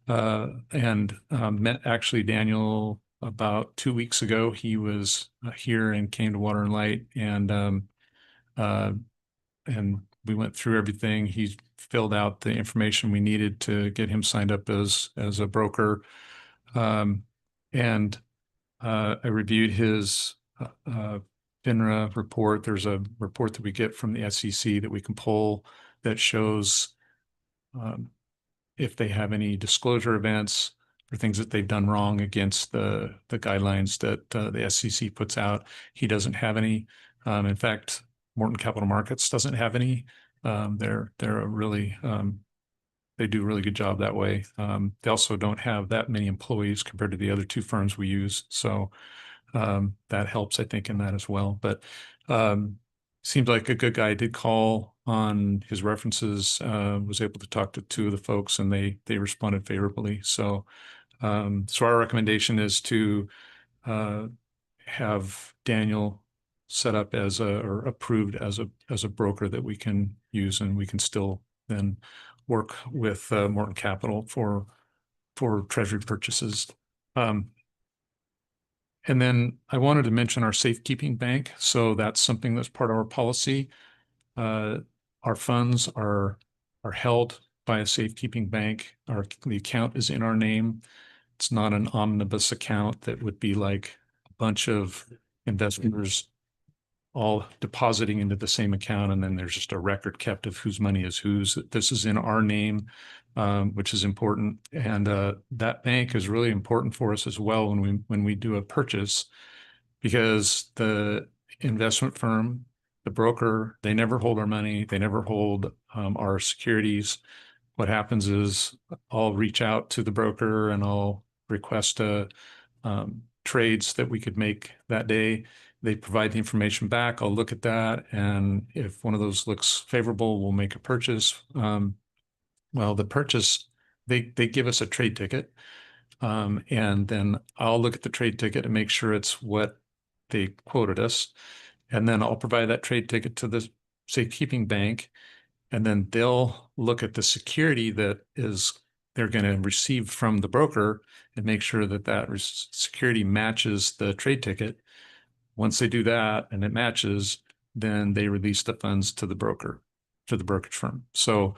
Speaker 12: and met actually Daniel about 2 weeks ago. He was here and came to Water and Light, and we went through everything. He filled out the information we needed to get him signed up as a broker. And I reviewed his FINRA report. There's a report that we get from the SEC that we can pull that shows if they have any disclosure events or things that they've done wrong against the guidelines that the SEC puts out. He doesn't have any. In fact, Morton Capital Markets doesn't have any. They're a really they do a really good job that way. They also don't have that many employees compared to the other two firms we use. So that helps, I think, in that as well. But seems like a good guy. I did call on his references, was able to talk to two of the folks, and they responded favorably. So so our recommendation is to have Daniel set up as or approved as a broker that we can use, and we can still then work with Morton Capital for treasury purchases. And then I wanted to mention our safekeeping bank. So that's something that's part of our policy. Our funds are held by a safekeeping bank. The account is in our name. It's not an omnibus account that would be like a bunch of investors all depositing into the same account, and then there's just a record kept of whose money is whose. This is in our name, which is important. And that bank is really important for us as well when we do a purchase, because the investment firm, the broker, they never hold our money. They never hold our securities. What happens is I'll reach out to the broker and I'll request trades that we could make that day. They provide the information back. I'll look at that. And if one of those looks favorable, we'll make a purchase. Well, the purchase, they give us a trade ticket. And then I'll look at the trade ticket and make sure it's what they quoted us. And then I'll provide that trade ticket to the safekeeping bank. And then they'll look at the security that they're going to receive from the broker and make sure that security matches the trade ticket. Once they do that and it matches, then they release the funds to the brokerage firm. So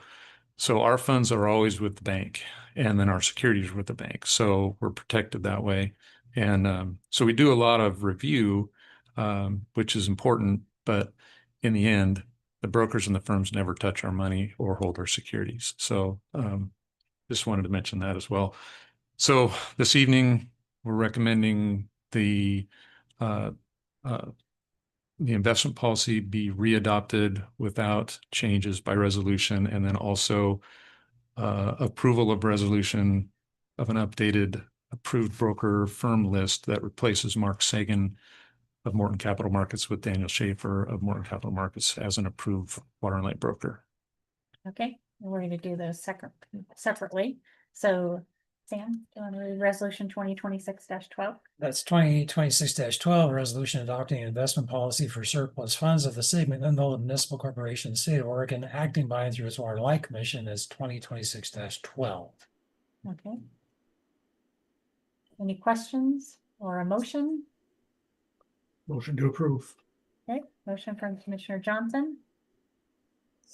Speaker 12: our funds are always with the bank, and then our securities are with the bank. So we're protected that way. And so we do a lot of review, which is important, but in the end, the brokers and the firms never touch our money or hold our securities. So just wanted to mention that as well. So this evening, we're recommending the investment policy be readopted without changes by resolution, and then also approval of resolution of an updated approved broker firm list that replaces Mark Sagan of Morton Capital Markets with Daniel Schaefer of Morton Capital Markets as an approved water and light broker.
Speaker 1: Okay, we're going to do those separately. So Sam, do you want to read resolution 2026-12?
Speaker 11: That's 2026-12, a resolution adopting an investment policy for surplus funds of the City of McMinnville Municipal Corporation, the State of Oregon, acting by and through its Water and Light Commission as 2026-12.
Speaker 1: Okay. Any questions or a motion?
Speaker 7: Motion to approve.
Speaker 1: Okay, motion from Commissioner Johnson.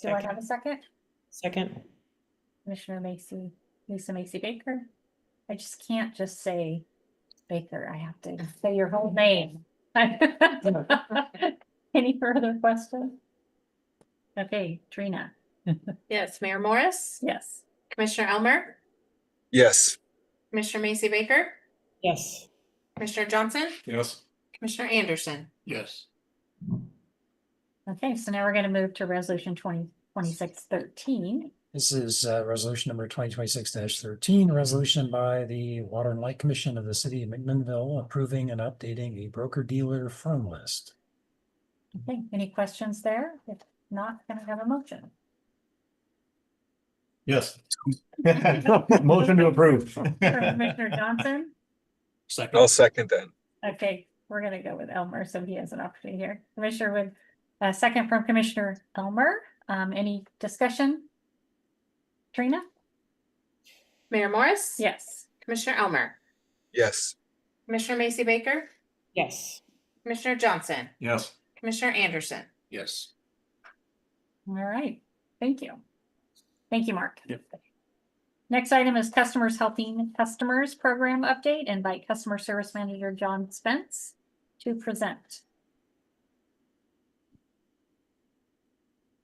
Speaker 1: Do I have a second?
Speaker 9: Second.
Speaker 1: Commissioner Lisa Macy Baker. I just can't just say Baker. I have to say your whole name. Any further questions? Okay, Trina.
Speaker 2: Yes, Mayor Morris,
Speaker 1: Yes.
Speaker 2: Commissioner Elmer,
Speaker 10: Yes.
Speaker 2: Commissioner Macy Baker,
Speaker 9: Yes.
Speaker 2: Commissioner Johnson,
Speaker 7: Yes.
Speaker 2: Commissioner Anderson.
Speaker 7: Yes.
Speaker 1: Okay, so now we're going to move to resolution 2026-13.
Speaker 11: This is resolution number 2026-13, a resolution by the Water and Light Commission of the City of McMinnville approving and updating a broker-dealer firm list.
Speaker 1: Okay, any questions there? If not, can I have a motion?
Speaker 7: Yes. Motion to approve.
Speaker 1: Commissioner Johnson?
Speaker 7: Second.
Speaker 10: I'll second that.
Speaker 1: Okay, we're gonna go with Elmer, so he has an opportunity here. Commissioner with a second from Commissioner Elmer. Any discussion? Trina?
Speaker 2: Mayor Morris?
Speaker 1: Yes.
Speaker 2: Commissioner Elmer,
Speaker 10: Yes.
Speaker 2: Commissioner Macy Baker,
Speaker 9: Yes.
Speaker 2: Commissioner Johnson,
Speaker 7: Yes.
Speaker 2: Commissioner Anderson.
Speaker 7: Yes.
Speaker 1: All right, thank you. Thank you, Mark.
Speaker 7: Yep.
Speaker 1: Next item is Customers Helping Customers Program Update. Invite Customer Service Manager John Spence to present.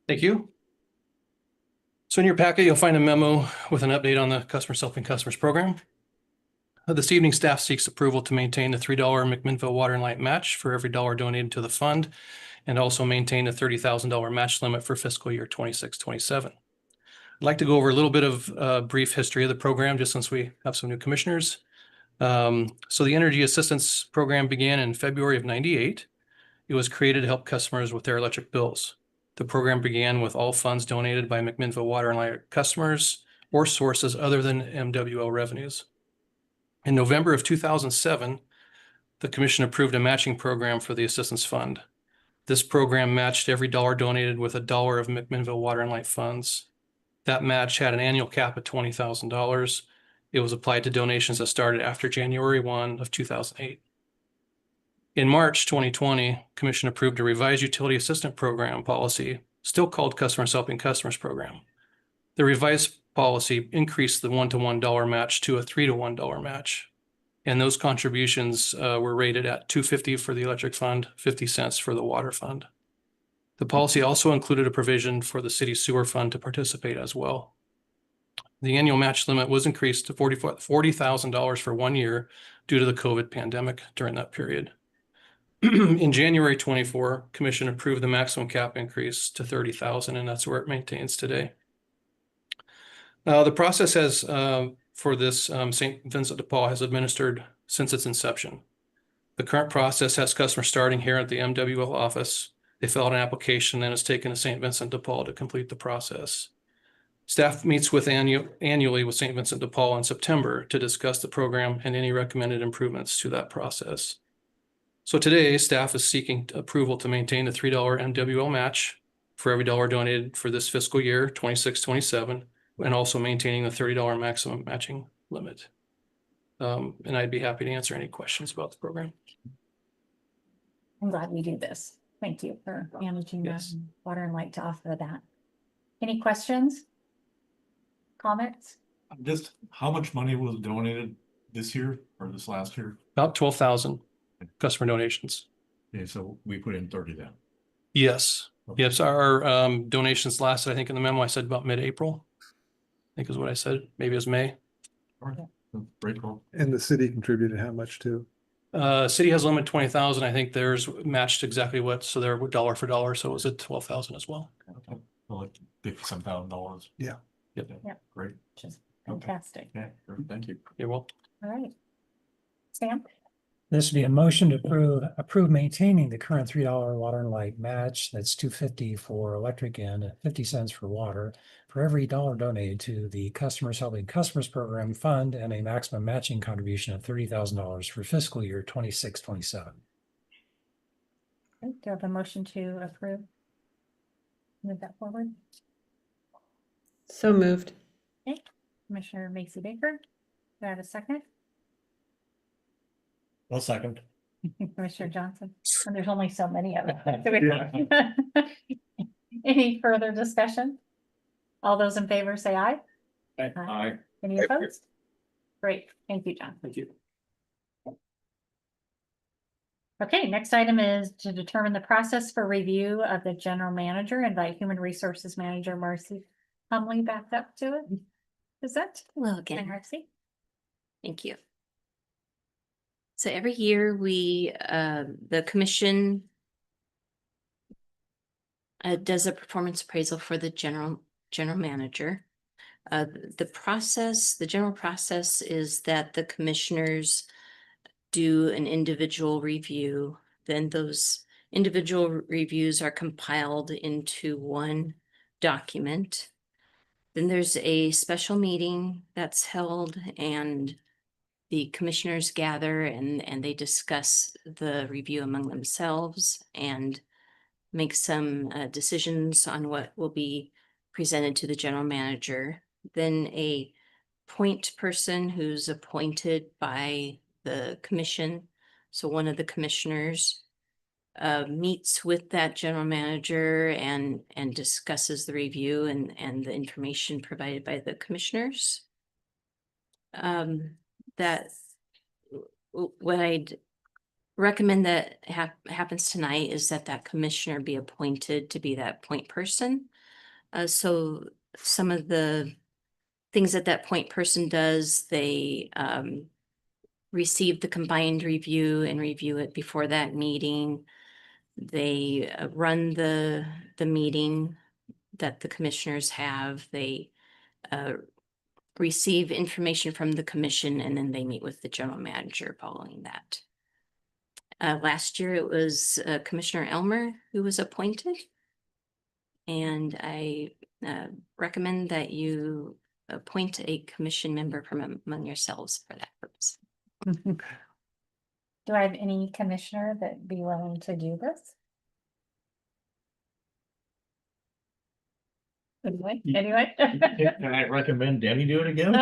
Speaker 17: Thank you. So in your packet, you'll find a memo with an update on the Customers Helping Customers program. This evening, staff seeks approval to maintain the $3 McMinnville Water and Light match for every dollar donated to the fund, and also maintain a $30,000 match limit for fiscal year 26-27. I'd like to go over a little bit of brief history of the program, just since we have some new commissioners. So the Energy Assistance Program began in February of '98. It was created to help customers with their electric bills. The program began with all funds donated by McMinnville Water and Light customers or sources other than MW&L revenues. In November of 2007, the Commission approved a matching program for the Assistance Fund. This program matched every dollar donated with $1 of McMinnville Water and Light funds. That match had an annual cap of $20,000. It was applied to donations that started after January 1 of 2008. In March 2020, Commission approved a revised utility assistant program policy, still called Customers Helping Customers program. The revised policy increased the $1-to-$1 match to a $3-to-$1 match. And those contributions were rated at $2.50 for the electric fund, 50 cents for the water fund. The policy also included a provision for the city sewer fund to participate as well. The annual match limit was increased to $40,000 for 1 year due to the COVID pandemic during that period. In January 24, Commission approved the maximum cap increase to $30,000, and that's where it maintains today. The process for this St. Vincent de Paul has administered since its inception. The current process has customers starting here at the MW&L office. They fill out an application and it's taken to St. Vincent de Paul to complete the process. Staff meets with annually with St. Vincent de Paul in September to discuss the program and any recommended improvements to that process. So today, staff is seeking approval to maintain the $3 MW&L match for every dollar donated for this fiscal year, 26-27, and also maintaining the $30 maximum matching limit. And I'd be happy to answer any questions about the program.
Speaker 1: I'm glad we do this. Thank you for managing
Speaker 17: Yes.
Speaker 1: Water and Light to offer that. Any questions? Comments?
Speaker 7: Just how much money was donated this year or this last year?
Speaker 17: About 12,000 customer donations.
Speaker 7: Okay, so we put in 30 then.
Speaker 17: Yes. Yes, our donations lasted, I think in the memo, I said about mid-April. I think is what I said. Maybe it was May.
Speaker 7: All right. Great call.
Speaker 3: And the city contributed how much too?
Speaker 17: City has a limit 20,000. I think theirs matched exactly what, so they're dollar for dollar. So it was at 12,000 as well.
Speaker 7: Okay. Well, like $50,000.
Speaker 3: Yeah.
Speaker 17: Yep.
Speaker 1: Yep.
Speaker 7: Great.
Speaker 1: Which is fantastic.
Speaker 7: Yeah, great. Thank you.
Speaker 17: You're welcome.
Speaker 1: All right. Sam?
Speaker 11: This would be a motion to approve maintaining the current $3 water and light match. That's $2.50 for electric and 50 cents for water for every dollar donated to the Customers Helping Customers Program Fund, and a maximum matching contribution of $30,000 for fiscal year 26-27.
Speaker 1: Do I have a motion to approve? Move that forward.
Speaker 9: So moved.
Speaker 1: Okay. Commissioner Macy Baker. Do I have a second?
Speaker 7: Well, second.
Speaker 1: Commissioner Johnson. And there's only so many of it. Any further discussion? All those in favor say aye.
Speaker 7: Aye.
Speaker 1: Any opposed? Great. Thank you, John.
Speaker 17: Thank you.
Speaker 1: Okay, next item is to determine the process for review of the general manager. Invite Human Resources Manager Marcy Humley back up to it. Is that?
Speaker 4: Hello again.
Speaker 1: Marcy?
Speaker 4: Thank you. So every year we, the commission does a performance appraisal for the general manager. The general process is that the commissioners do an individual review. Then those individual reviews are compiled into one document. Then there's a special meeting that's held, and the commissioners gather and they discuss the review among themselves and make some decisions on what will be presented to the general manager. Then a point person who's appointed by the commission, so one of the commissioners, meets with that general manager and discusses the review and the information provided by the commissioners. That what I'd recommend that happens tonight is that commissioner be appointed to be that point person. So some of the things that point person does, they receive the combined review and review it before that meeting. They run the meeting that the commissioners have. They receive information from the commission, and then they meet with the general manager following that. Last year it was Commissioner Elmer who was appointed, and I recommend that you appoint a commission member from among yourselves for that purpose.
Speaker 1: Do I have any commissioner that be willing to do this? Anyway.
Speaker 7: Can I recommend Denny do it again?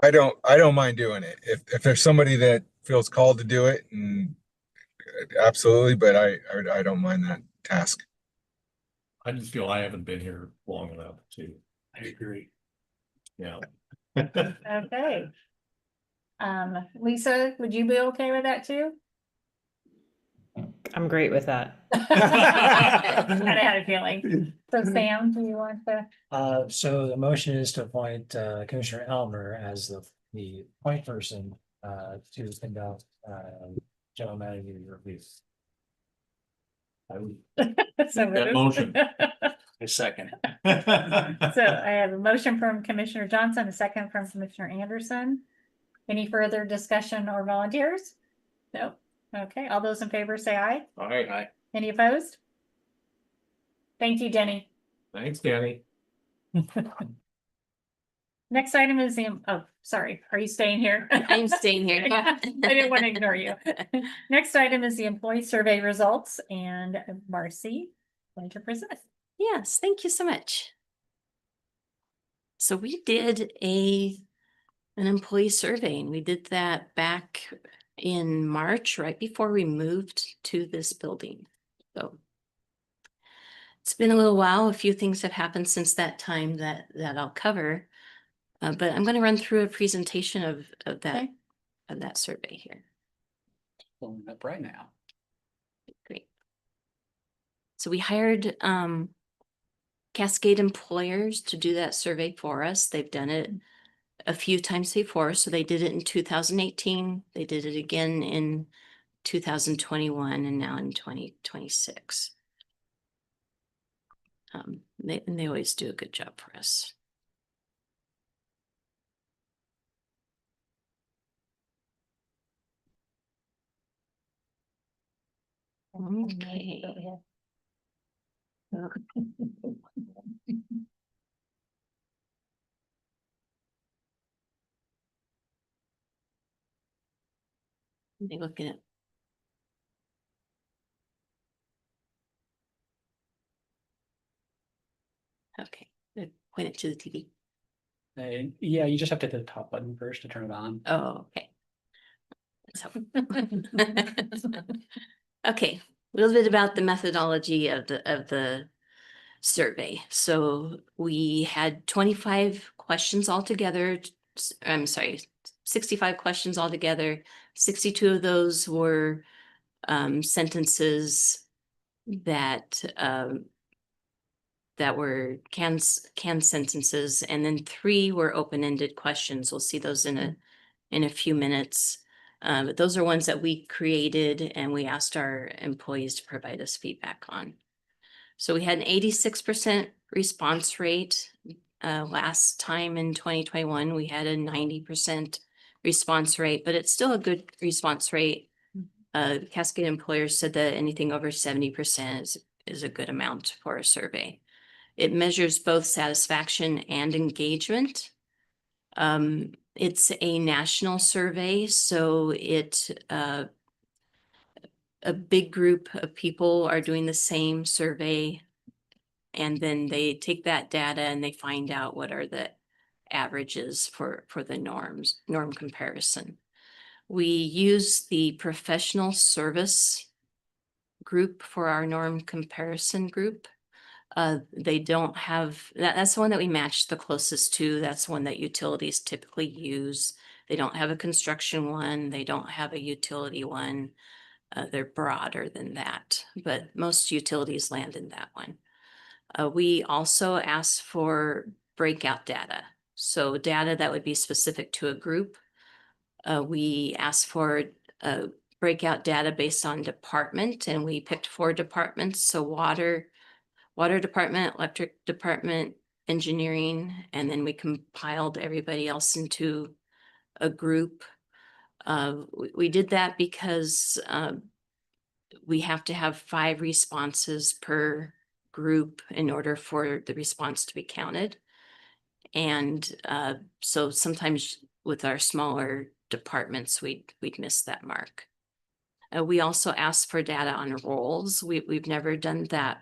Speaker 10: I don't mind doing it. If there's somebody that feels called to do it, and absolutely, but I don't mind that task.
Speaker 7: I just feel I haven't been here long enough to.
Speaker 11: I agree.
Speaker 7: Yeah.
Speaker 1: Okay. Lisa, would you be okay with that too?
Speaker 9: I'm great with that.
Speaker 1: I had a feeling. So Sam, do you want to?
Speaker 11: So the motion is to appoint Commissioner Elmer as the point person to conduct general manager reviews. I would
Speaker 1: So
Speaker 7: that
Speaker 1: moved.
Speaker 7: motion.
Speaker 11: a second.
Speaker 1: So I have a motion from Commissioner Johnson, a second from Commissioner Anderson. Any further discussion or volunteers? No. Okay, all those in favor say aye.
Speaker 7: Aye.
Speaker 1: Any opposed? Thank you, Denny.
Speaker 7: Thanks, Danny.
Speaker 1: Next item is the, oh, sorry, are you staying here?
Speaker 4: I'm staying here.
Speaker 1: I didn't want to ignore you. Next item is the employee survey results, and Marcy, going to present.
Speaker 4: Yes, thank you so much. So we did an employee survey, and we did that back in March, right before we moved to this building. So it's been a little while. A few things have happened since that time that I'll cover. But I'm going to run through a presentation of that survey here.
Speaker 11: Pulling up right now.
Speaker 4: Great. So we hired Cascade Employers to do that survey for us. They've done it a few times before. So they did it in 2018. They did it again in 2021 and now in 2026. They always do a good job for us. Okay. Let me look at it. Okay, point it to the TV.
Speaker 11: Yeah, you just have to hit the top button first to turn it on.
Speaker 4: Oh, okay. So, okay, a little bit about the methodology of the survey. So we had 25 questions altogether. I'm sorry, 65 questions altogether. 62 of those were sentences that were canned sentences, and then 3 were open-ended questions. We'll see those in a few minutes. But those are ones that we created and we asked our employees to provide us feedback on. So we had an 86% response rate. Last time in 2021, we had a 90% response rate, but it's still a good response rate. Cascade Employers said that anything over 70% is a good amount for a survey. It measures both satisfaction and engagement. It's a national survey, so a big group of people are doing the same survey, and then they take that data and they find out what are the averages for the norm comparison. We use the professional service group for our norm comparison group. They don't have, that's the one that we matched the closest to. That's one that utilities typically use. They don't have a construction one. They don't have a utility one. They're broader than that, but most utilities land in that one. We also ask for breakout data. So data that would be specific to a group. We asked for breakout data based on department, and we picked 4 departments. So water department, electric department, engineering, and then we compiled everybody else into a group. We did that because we have to have 5 responses per group in order for the response to be counted. And so sometimes with our smaller departments, we'd miss that mark. We also asked for data on roles. We've never done that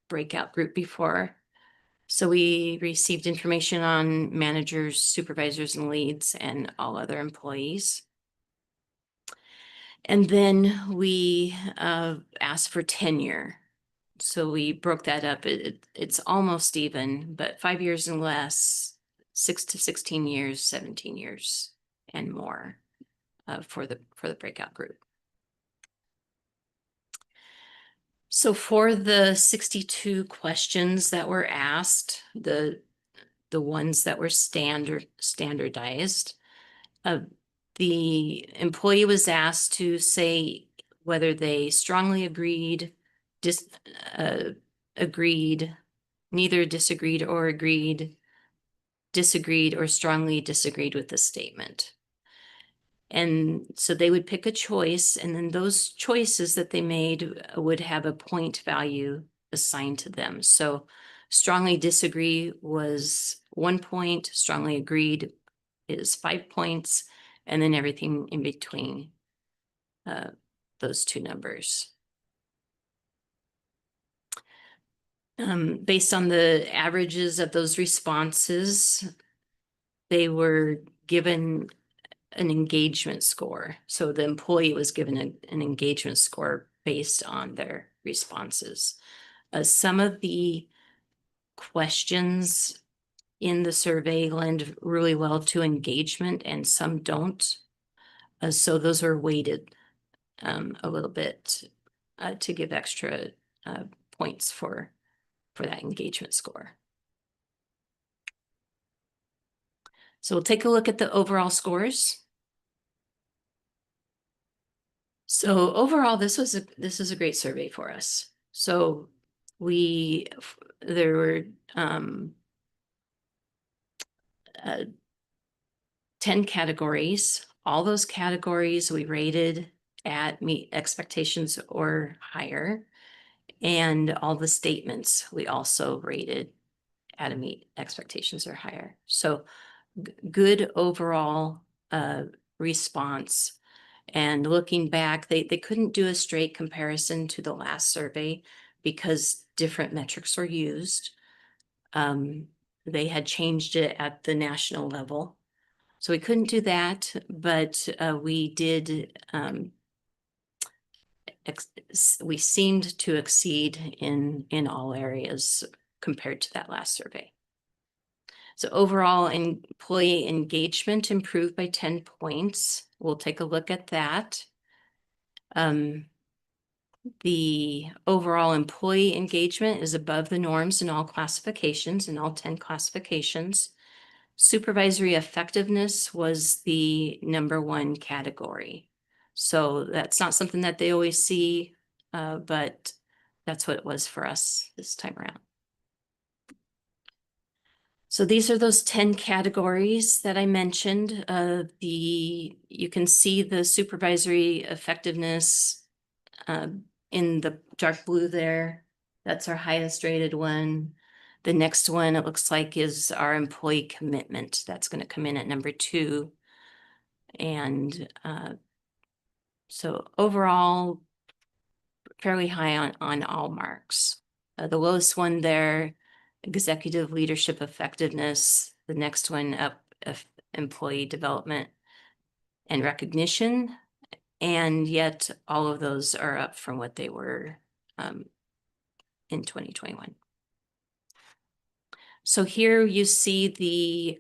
Speaker 4: breakout group before. So we received information on managers, supervisors, and leads, and all other employees. And then we asked for tenure. So we broke that up. It's almost even, but 5 years and less, 6 to 16 years, 17 years, and more for the breakout group. So for the 62 questions that were asked, the ones that were standardized, the employee was asked to say whether they strongly agreed, agreed, neither disagreed or agreed, disagreed or strongly disagreed with the statement. And so they would pick a choice, and then those choices that they made would have a point value assigned to them. So strongly disagree was 1 point, strongly agreed is 5 points, and then everything in between those two numbers. Based on the averages of those responses, they were given an engagement score. So the employee was given an engagement score based on their responses. Some of the questions in the survey lend really well to engagement and some don't. So those are weighted a little bit to give extra points for that engagement score. So we'll take a look at the overall scores. So overall, this is a great survey for us. So there were 10 categories. All those categories we rated at meet expectations or higher. And all the statements we also rated at a meet expectations or higher. So good overall response. And looking back, they couldn't do a straight comparison to the last survey because different metrics were used. They had changed it at the national level. So we couldn't do that, but we did, we seemed to exceed in all areas compared to that last survey. So overall employee engagement improved by 10 points. We'll take a look at that. The overall employee engagement is above the norms in all classifications, in all 10 classifications. Supervisory effectiveness was the #1 category. So that's not something that they always see, but that's what it was for us this time around. So these are those 10 categories that I mentioned. You can see the supervisory effectiveness in the dark blue there. That's our highest rated one. The next one, it looks like, is our employee commitment. That's going to come in at #2. And so overall, fairly high on all marks. The lowest one there, executive leadership effectiveness. The next one up, employee development and recognition. And yet all of those are up from what they were in 2021. So here you see the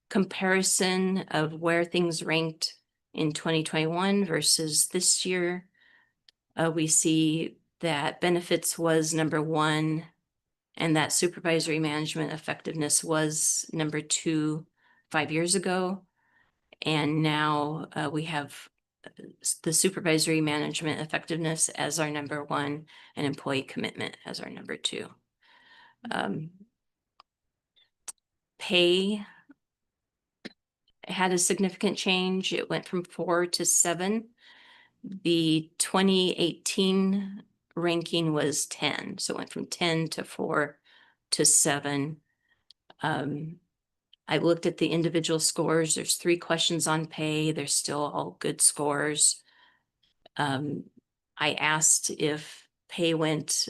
Speaker 4: comparison of where things ranked in 2021 versus this year. We see that benefits was #1 and that supervisory management effectiveness was #2 5 years ago. And now we have the supervisory management effectiveness as our #1 and employee commitment as our #2. Pay had a significant change. It went from 4 to 7. The 2018 ranking was 10. So it went from 10 to 4 to 7. I looked at the individual scores. There's 3 questions on pay. They're still all good scores. I asked if pay went,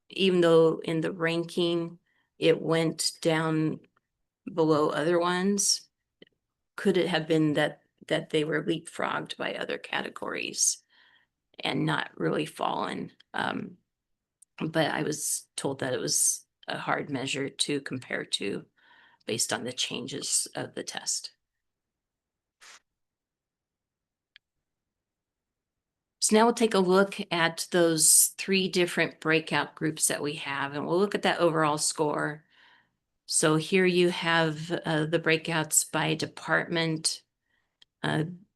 Speaker 4: even though in the ranking it went down below other ones, could it have been that they were leapfrogged by other categories and not really fallen? But I was told that it was a hard measure to compare to based on the changes of the test. So now we'll take a look at those 3 different breakout groups that we have, and we'll look at that overall score. So here you have the breakouts by department and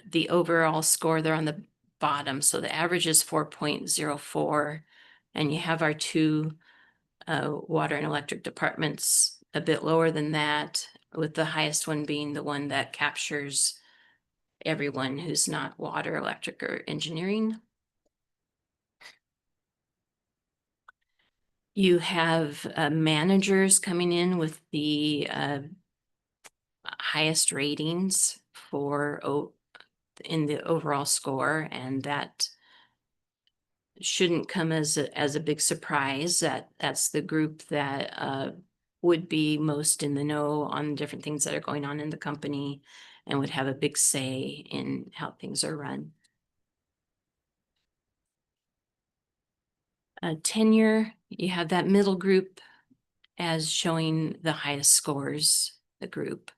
Speaker 4: the overall score there on the bottom. So the average is 4.04, and you have our 2 water and electric departments a bit lower than that. with the highest one being the one that captures everyone who's not water, electric, or engineering. You have managers coming in with the highest ratings for in the overall score, and that shouldn't come as a big surprise. That's the group that would be most in the know on different things that are going on in the company and would have a big say in how things are run. Tenure, you have that middle group as showing the highest scores, the group.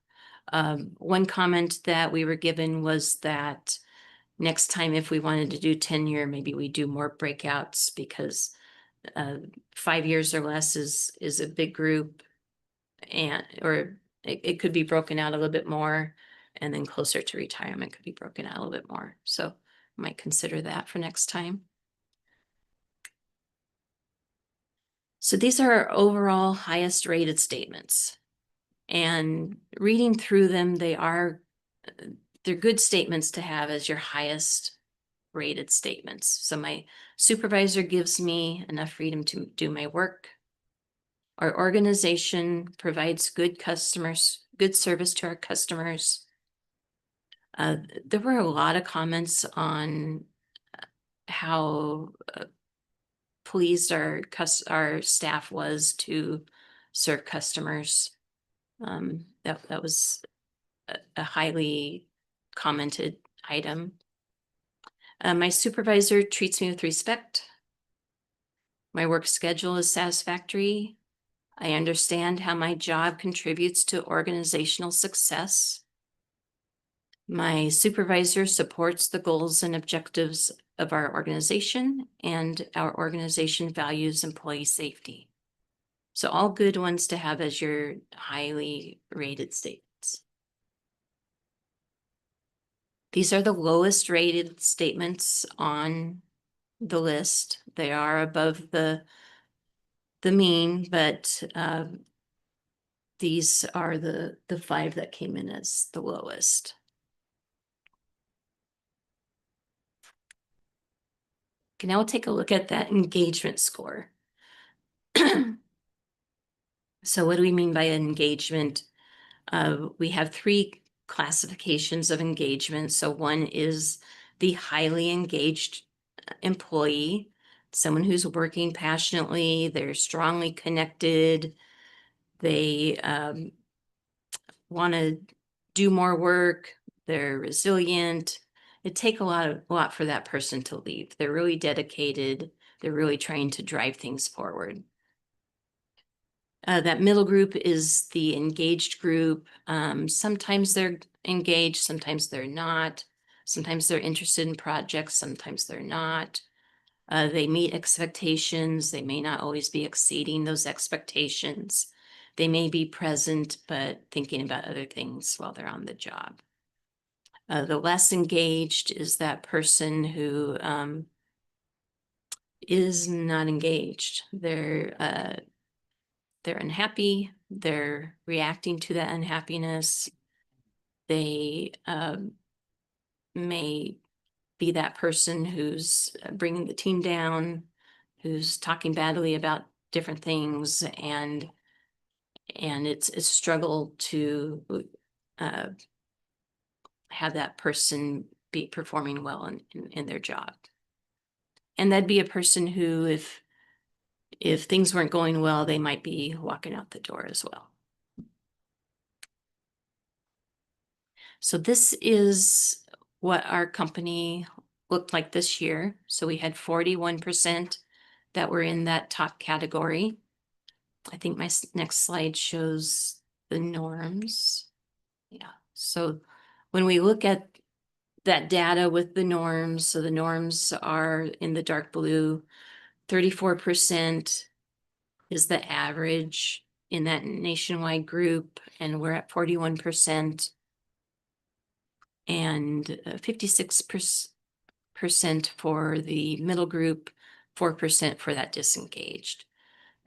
Speaker 4: One comment that we were given was that next time, if we wanted to do tenure, maybe we do more breakouts, because 5 years or less is a big group, or it could be broken out a little bit more, and then closer to retirement could be broken out a little bit more. So might consider that for next time. So these are our overall highest rated statements, and reading through them, they're good statements to have as your highest rated statements. So my supervisor gives me enough freedom to do my work. Our organization provides good service to our customers. There were a lot of comments on how pleased our staff was to serve customers. That was a highly commented item. My supervisor treats me with respect. My work schedule is satisfactory. I understand how my job contributes to organizational success. My supervisor supports the goals and objectives of our organization, and our organization values employee safety. So all good ones to have as your highly rated statements. These are the lowest rated statements on the list. They are above the mean, but these are the 5 that came in as the lowest. Okay, now we'll take a look at that engagement score. So what do we mean by engagement? We have 3 classifications of engagement. So one is the highly engaged employee, someone who's working passionately, they're strongly connected, they want to do more work, they're resilient. It takes a lot for that person to leave. They're really dedicated. They're really trying to drive things forward. That middle group is the engaged group. Sometimes they're engaged, sometimes they're not. Sometimes they're interested in projects, sometimes they're not. They meet expectations. They may not always be exceeding those expectations. They may be present, but thinking about other things while they're on the job. The less engaged is that person who is not engaged. They're unhappy. They're reacting to that unhappiness. They may be that person who's bringing the team down, who's talking badly about different things, and it's a struggle to have that person be performing well in their job. And that'd be a person who, if things weren't going well, they might be walking out the door as well. So this is what our company looked like this year. So we had 41% that were in that top category. I think my next slide shows the norms. Yeah, so when we look at that data with the norms, so the norms are in the dark blue, 34% is the average in that nationwide group, and we're at 41%. And 56% for the middle group, 4% for that disengaged.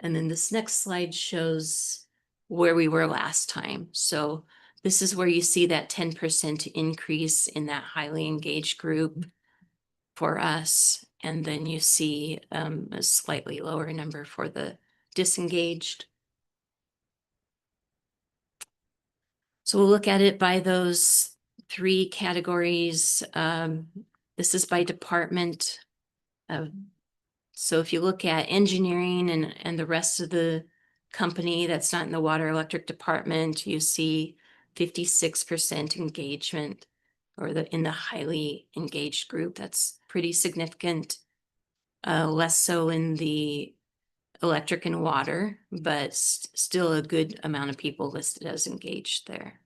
Speaker 4: And then this next slide shows where we were last time. So this is where you see that 10% increase in that highly engaged group for us. And then you see a slightly lower number for the disengaged. So we'll look at it by those 3 categories. This is by department. So if you look at engineering and the rest of the company that's not in the water electric department, you see 56% engagement, or in the highly engaged group. That's pretty significant. Less so in the electric and water, but still a good amount of people listed as engaged there.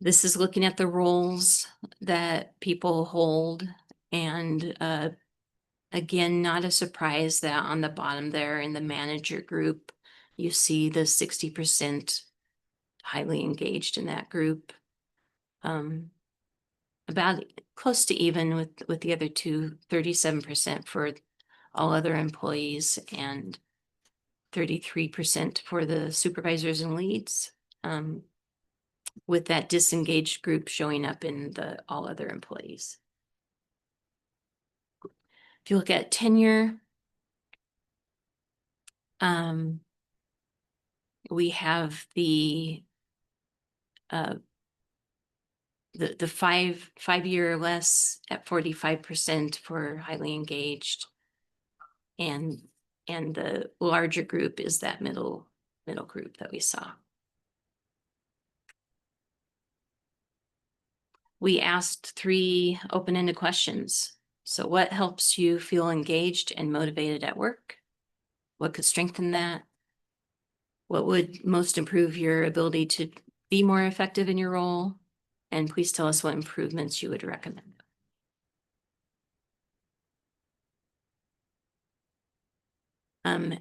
Speaker 4: This is looking at the roles that people hold, and again, not a surprise that on the bottom there in the manager group, you see the 60% highly engaged in that group. About close to even with the other two, 37% for all other employees and 33% for the supervisors and leads, with that disengaged group showing up in the all other employees. If you look at tenure, we have the 5-year or less at 45% for highly engaged, and the larger group is that middle group that we saw. We asked 3 open-ended questions. So what helps you feel engaged and motivated at work? What could strengthen that? What would most improve your ability to be more effective in your role? And please tell us what improvements you would recommend.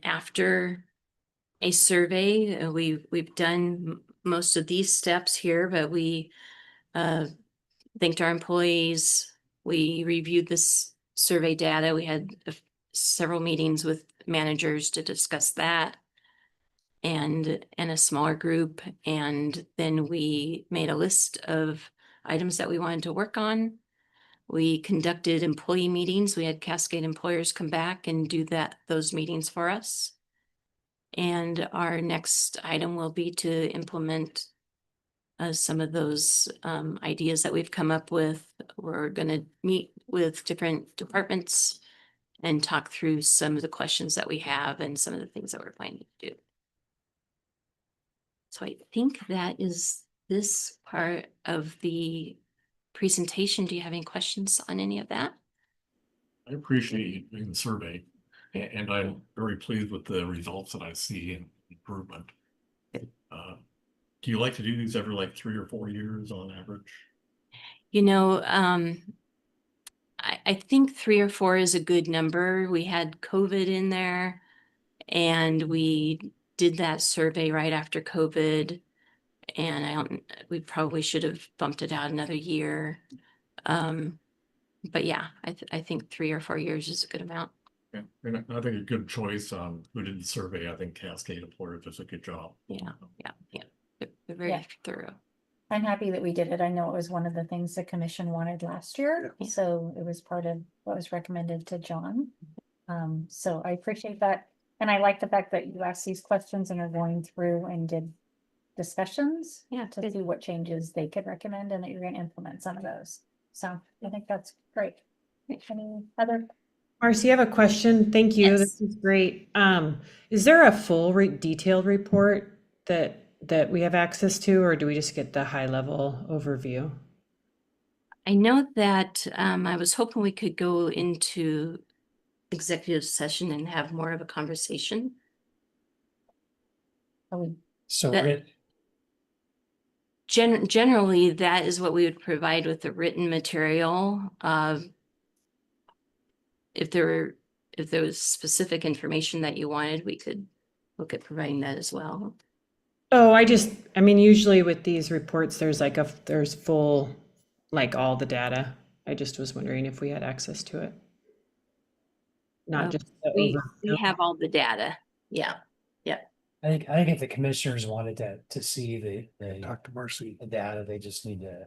Speaker 4: After a survey, we've done most of these steps here, but we thanked our employees. We reviewed this survey data. We had several meetings with managers to discuss that, and a smaller group. And then we made a list of items that we wanted to work on. We conducted employee meetings. We had Cascade employers come back and do those meetings for us. And our next item will be to implement some of those ideas that we've come up with. We're going to meet with different departments and talk through some of the questions that we have and some of the things that we're planning to do. So I think that is this part of the presentation. Do you have any questions on any of that?
Speaker 7: I appreciate you doing the survey, and I'm very pleased with the results that I see in improvement. Do you like to do these every like 3 or 4 years on average?
Speaker 4: You know, I think 3 or 4 is a good number. We had COVID in there, and we did that survey right after COVID, and we probably should have bumped it out another year. But yeah, I think 3 or 4 years is a good amount.
Speaker 7: Yeah, and I think a good choice on who did the survey. I think Cascade Employers does a good job.
Speaker 4: Yeah. They're very thorough.
Speaker 1: I'm happy that we did it. I know it was one of the things the commission wanted last year, so it was part of what was recommended to John. So I appreciate that. And I like the fact that you asked these questions and are going through and did discussions to see what changes they could recommend, and that you're going to implement some of those. So I think that's great. Any other?
Speaker 9: Marcy, I have a question. Thank you.
Speaker 4: Yes.
Speaker 9: This is great. Is there a full detailed report that we have access to, or do we just get the high level overview?
Speaker 4: I know that I was hoping we could go into executive session and have more of a conversation.
Speaker 11: So
Speaker 4: generally, that is what we would provide with the written material. If there was specific information that you wanted, we could look at providing that as well.
Speaker 9: Oh, I mean, usually with these reports, there's full, like all the data. I just was wondering if we had access to it. not just the
Speaker 4: We
Speaker 9: overview.
Speaker 4: have all the data. Yeah.
Speaker 11: I think if the commissioners wanted to see the
Speaker 3: Talk to Marcy.
Speaker 11: the data, they just need to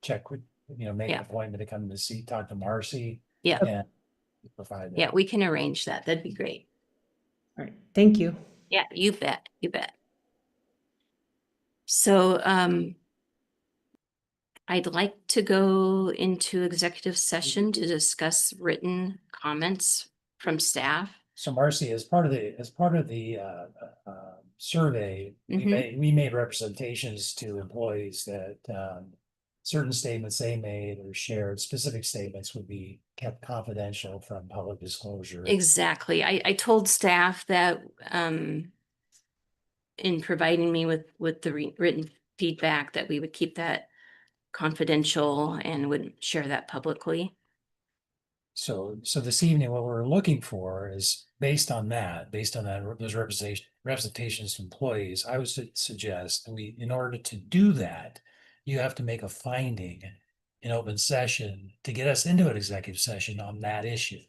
Speaker 11: check with, make an
Speaker 4: Yeah.
Speaker 11: appointment to come to see, talk to Marcy.
Speaker 4: Yeah.
Speaker 11: And provide that.
Speaker 4: Yeah, we can arrange that. That'd be great.
Speaker 9: All right, thank you.
Speaker 4: Yeah, you bet. You bet. So, I'd like to go into executive session to discuss written comments from staff.
Speaker 11: So Marcy, as part of the survey, we made representations to employees that certain statements they made or shared, specific statements would be kept confidential from public disclosure.
Speaker 4: Exactly. I told staff that in providing me with the written feedback that we would keep that confidential and wouldn't share that publicly.
Speaker 11: So this evening, what we're looking for is based on those representations to employees, I would suggest that in order to do that, you have to make a finding in open session to get us into an executive session on that issue.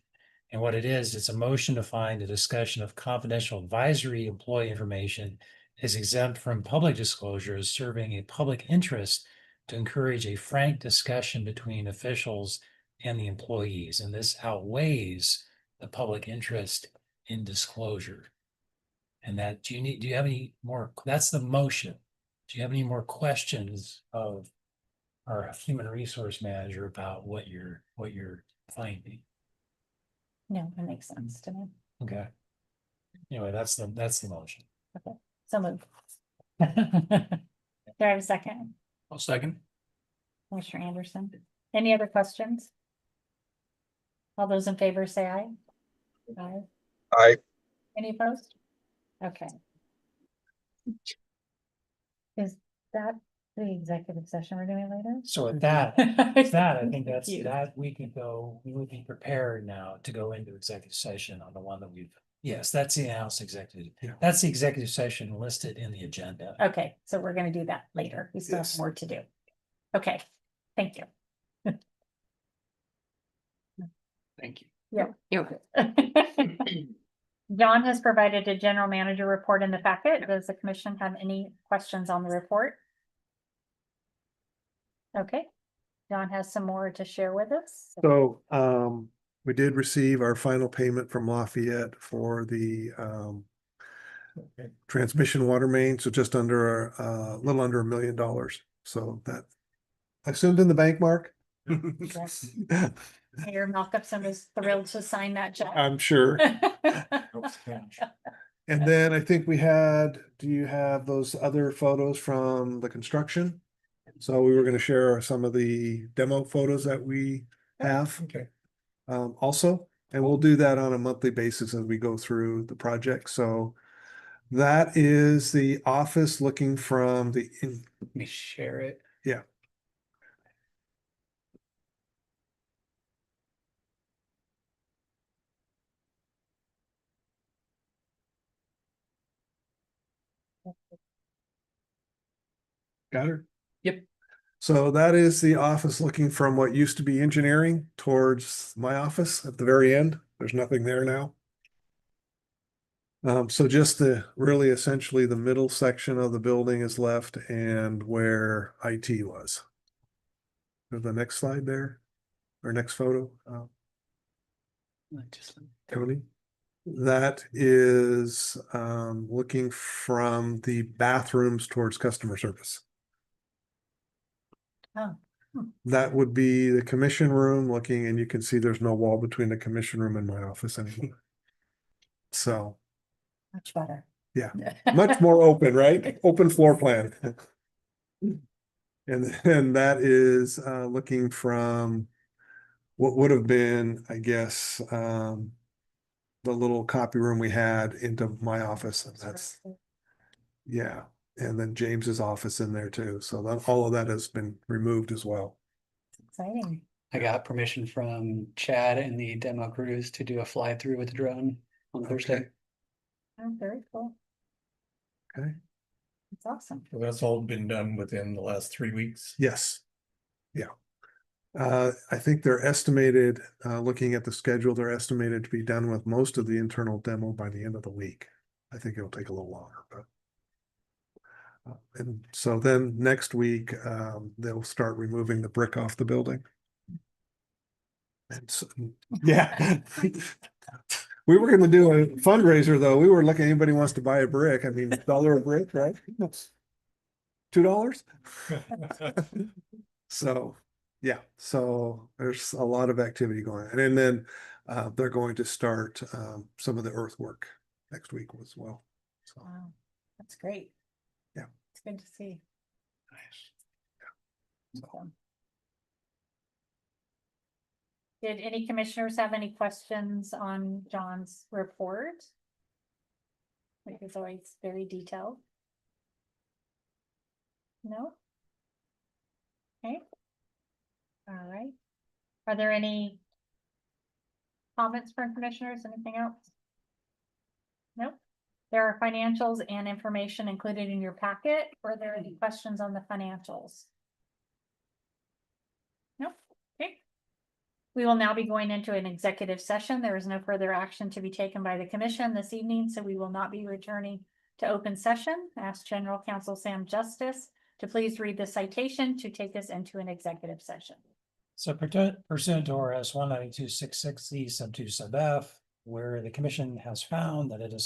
Speaker 11: And what it is, it's a motion to find a discussion of confidential advisory employee information is exempt from public disclosure as serving a public interest to encourage a frank discussion between officials and the employees, and this outweighs the public interest in disclosure. And that, do you have any more? That's the motion. Do you have any more questions of our human resource manager about what you're finding?
Speaker 1: No, that makes sense to me.
Speaker 11: Okay. Anyway, that's the motion.
Speaker 1: Okay, so moved. Do I have a second?
Speaker 17: I'll second.
Speaker 1: Commissioner Anderson. Any other questions? All those in favor say aye. Aye.
Speaker 10: Aye.
Speaker 1: Any opposed? Okay. Is that the executive session we're doing later?
Speaker 11: So with that, I think that's
Speaker 1: Confused.
Speaker 11: that we would be prepared now to go into executive session on the one that yes, that's the announced executive.
Speaker 3: Yeah.
Speaker 11: That's the executive session listed in the agenda.
Speaker 1: Okay, so we're gonna do that later. We still have
Speaker 3: Yes.
Speaker 1: more to do. Okay, thank you.
Speaker 17: Thank you.
Speaker 1: Yeah.
Speaker 4: You're
Speaker 1: John has provided a general manager report in the packet. Does the commission have any questions on the report? Okay, John has some more to share with us.
Speaker 3: So, we did receive our final payment from Lafayette for the, transmission water main, so just under, a little under $1 million. So that, I assumed in the bank, Mark?
Speaker 1: Yes. Mayor Malcolmson is thrilled to sign that check.
Speaker 3: I'm sure. And then I think do you have those other photos from the construction? So we were gonna share some of the demo photos that we have.
Speaker 11: Okay.
Speaker 3: Also, and we'll do that on a monthly basis as we go through the project. So that is the office looking from the,
Speaker 11: Let me share it.
Speaker 3: yeah. Got her?
Speaker 11: Yep.
Speaker 3: So that is the office looking from what used to be engineering towards my office at the very end. There's nothing there now. So just really essentially the middle section of the building is left and where IT was. The next slide there, or next photo, Tony. That is looking from the bathrooms towards customer service.
Speaker 1: Oh.
Speaker 3: That would be the commission room looking, and you can see there's no wall between the commission room and my office anymore. So,
Speaker 1: Much better.
Speaker 3: yeah, much more open, right? Open floor plan. And then that is looking from what would have been, I guess, the little copy room we had into my office. And that's, yeah. And then James's office in there too. So that all of that has been removed as well.
Speaker 1: Exciting.
Speaker 18: I got permission from Chad and the demo crews to do a fly through with the drone on Thursday.
Speaker 1: Oh, very cool.
Speaker 3: Okay.
Speaker 1: It's awesome.
Speaker 7: So that's all been done within the last 3 weeks.
Speaker 3: Yes. Yeah. I think they're estimated, looking at the schedule, they're estimated to be done with most of the internal demo by the end of the week. I think it'll take a little longer, but. And so then next week, they'll start removing the brick off the building. And so, yeah. We were gonna do a fundraiser though. We were looking, anybody wants to buy a brick. I mean, $1 a brick, right? $2. So, yeah, so there's a lot of activity going on. And then they're going to start some of the earthwork next week as well. So,
Speaker 1: Wow, that's great.
Speaker 3: yeah.
Speaker 1: It's good to see.
Speaker 3: So,
Speaker 1: Awesome. Did any commissioners have any questions on John's report? Which is always very detailed. No? Okay. All right. Are there any comments from commissioners? Anything else? Nope. There are financials and information included in your packet. Were there any questions on the financials? Nope. Okay. We will now be going into an executive session. There is no further action to be taken by the commission this evening, so we will not be returning to open session. Ask General Counsel Sam Justice to please read the citation to take us into an executive session.
Speaker 11: So pursuant to RS 192.66 sub 2 sub F, where the commission has found that it is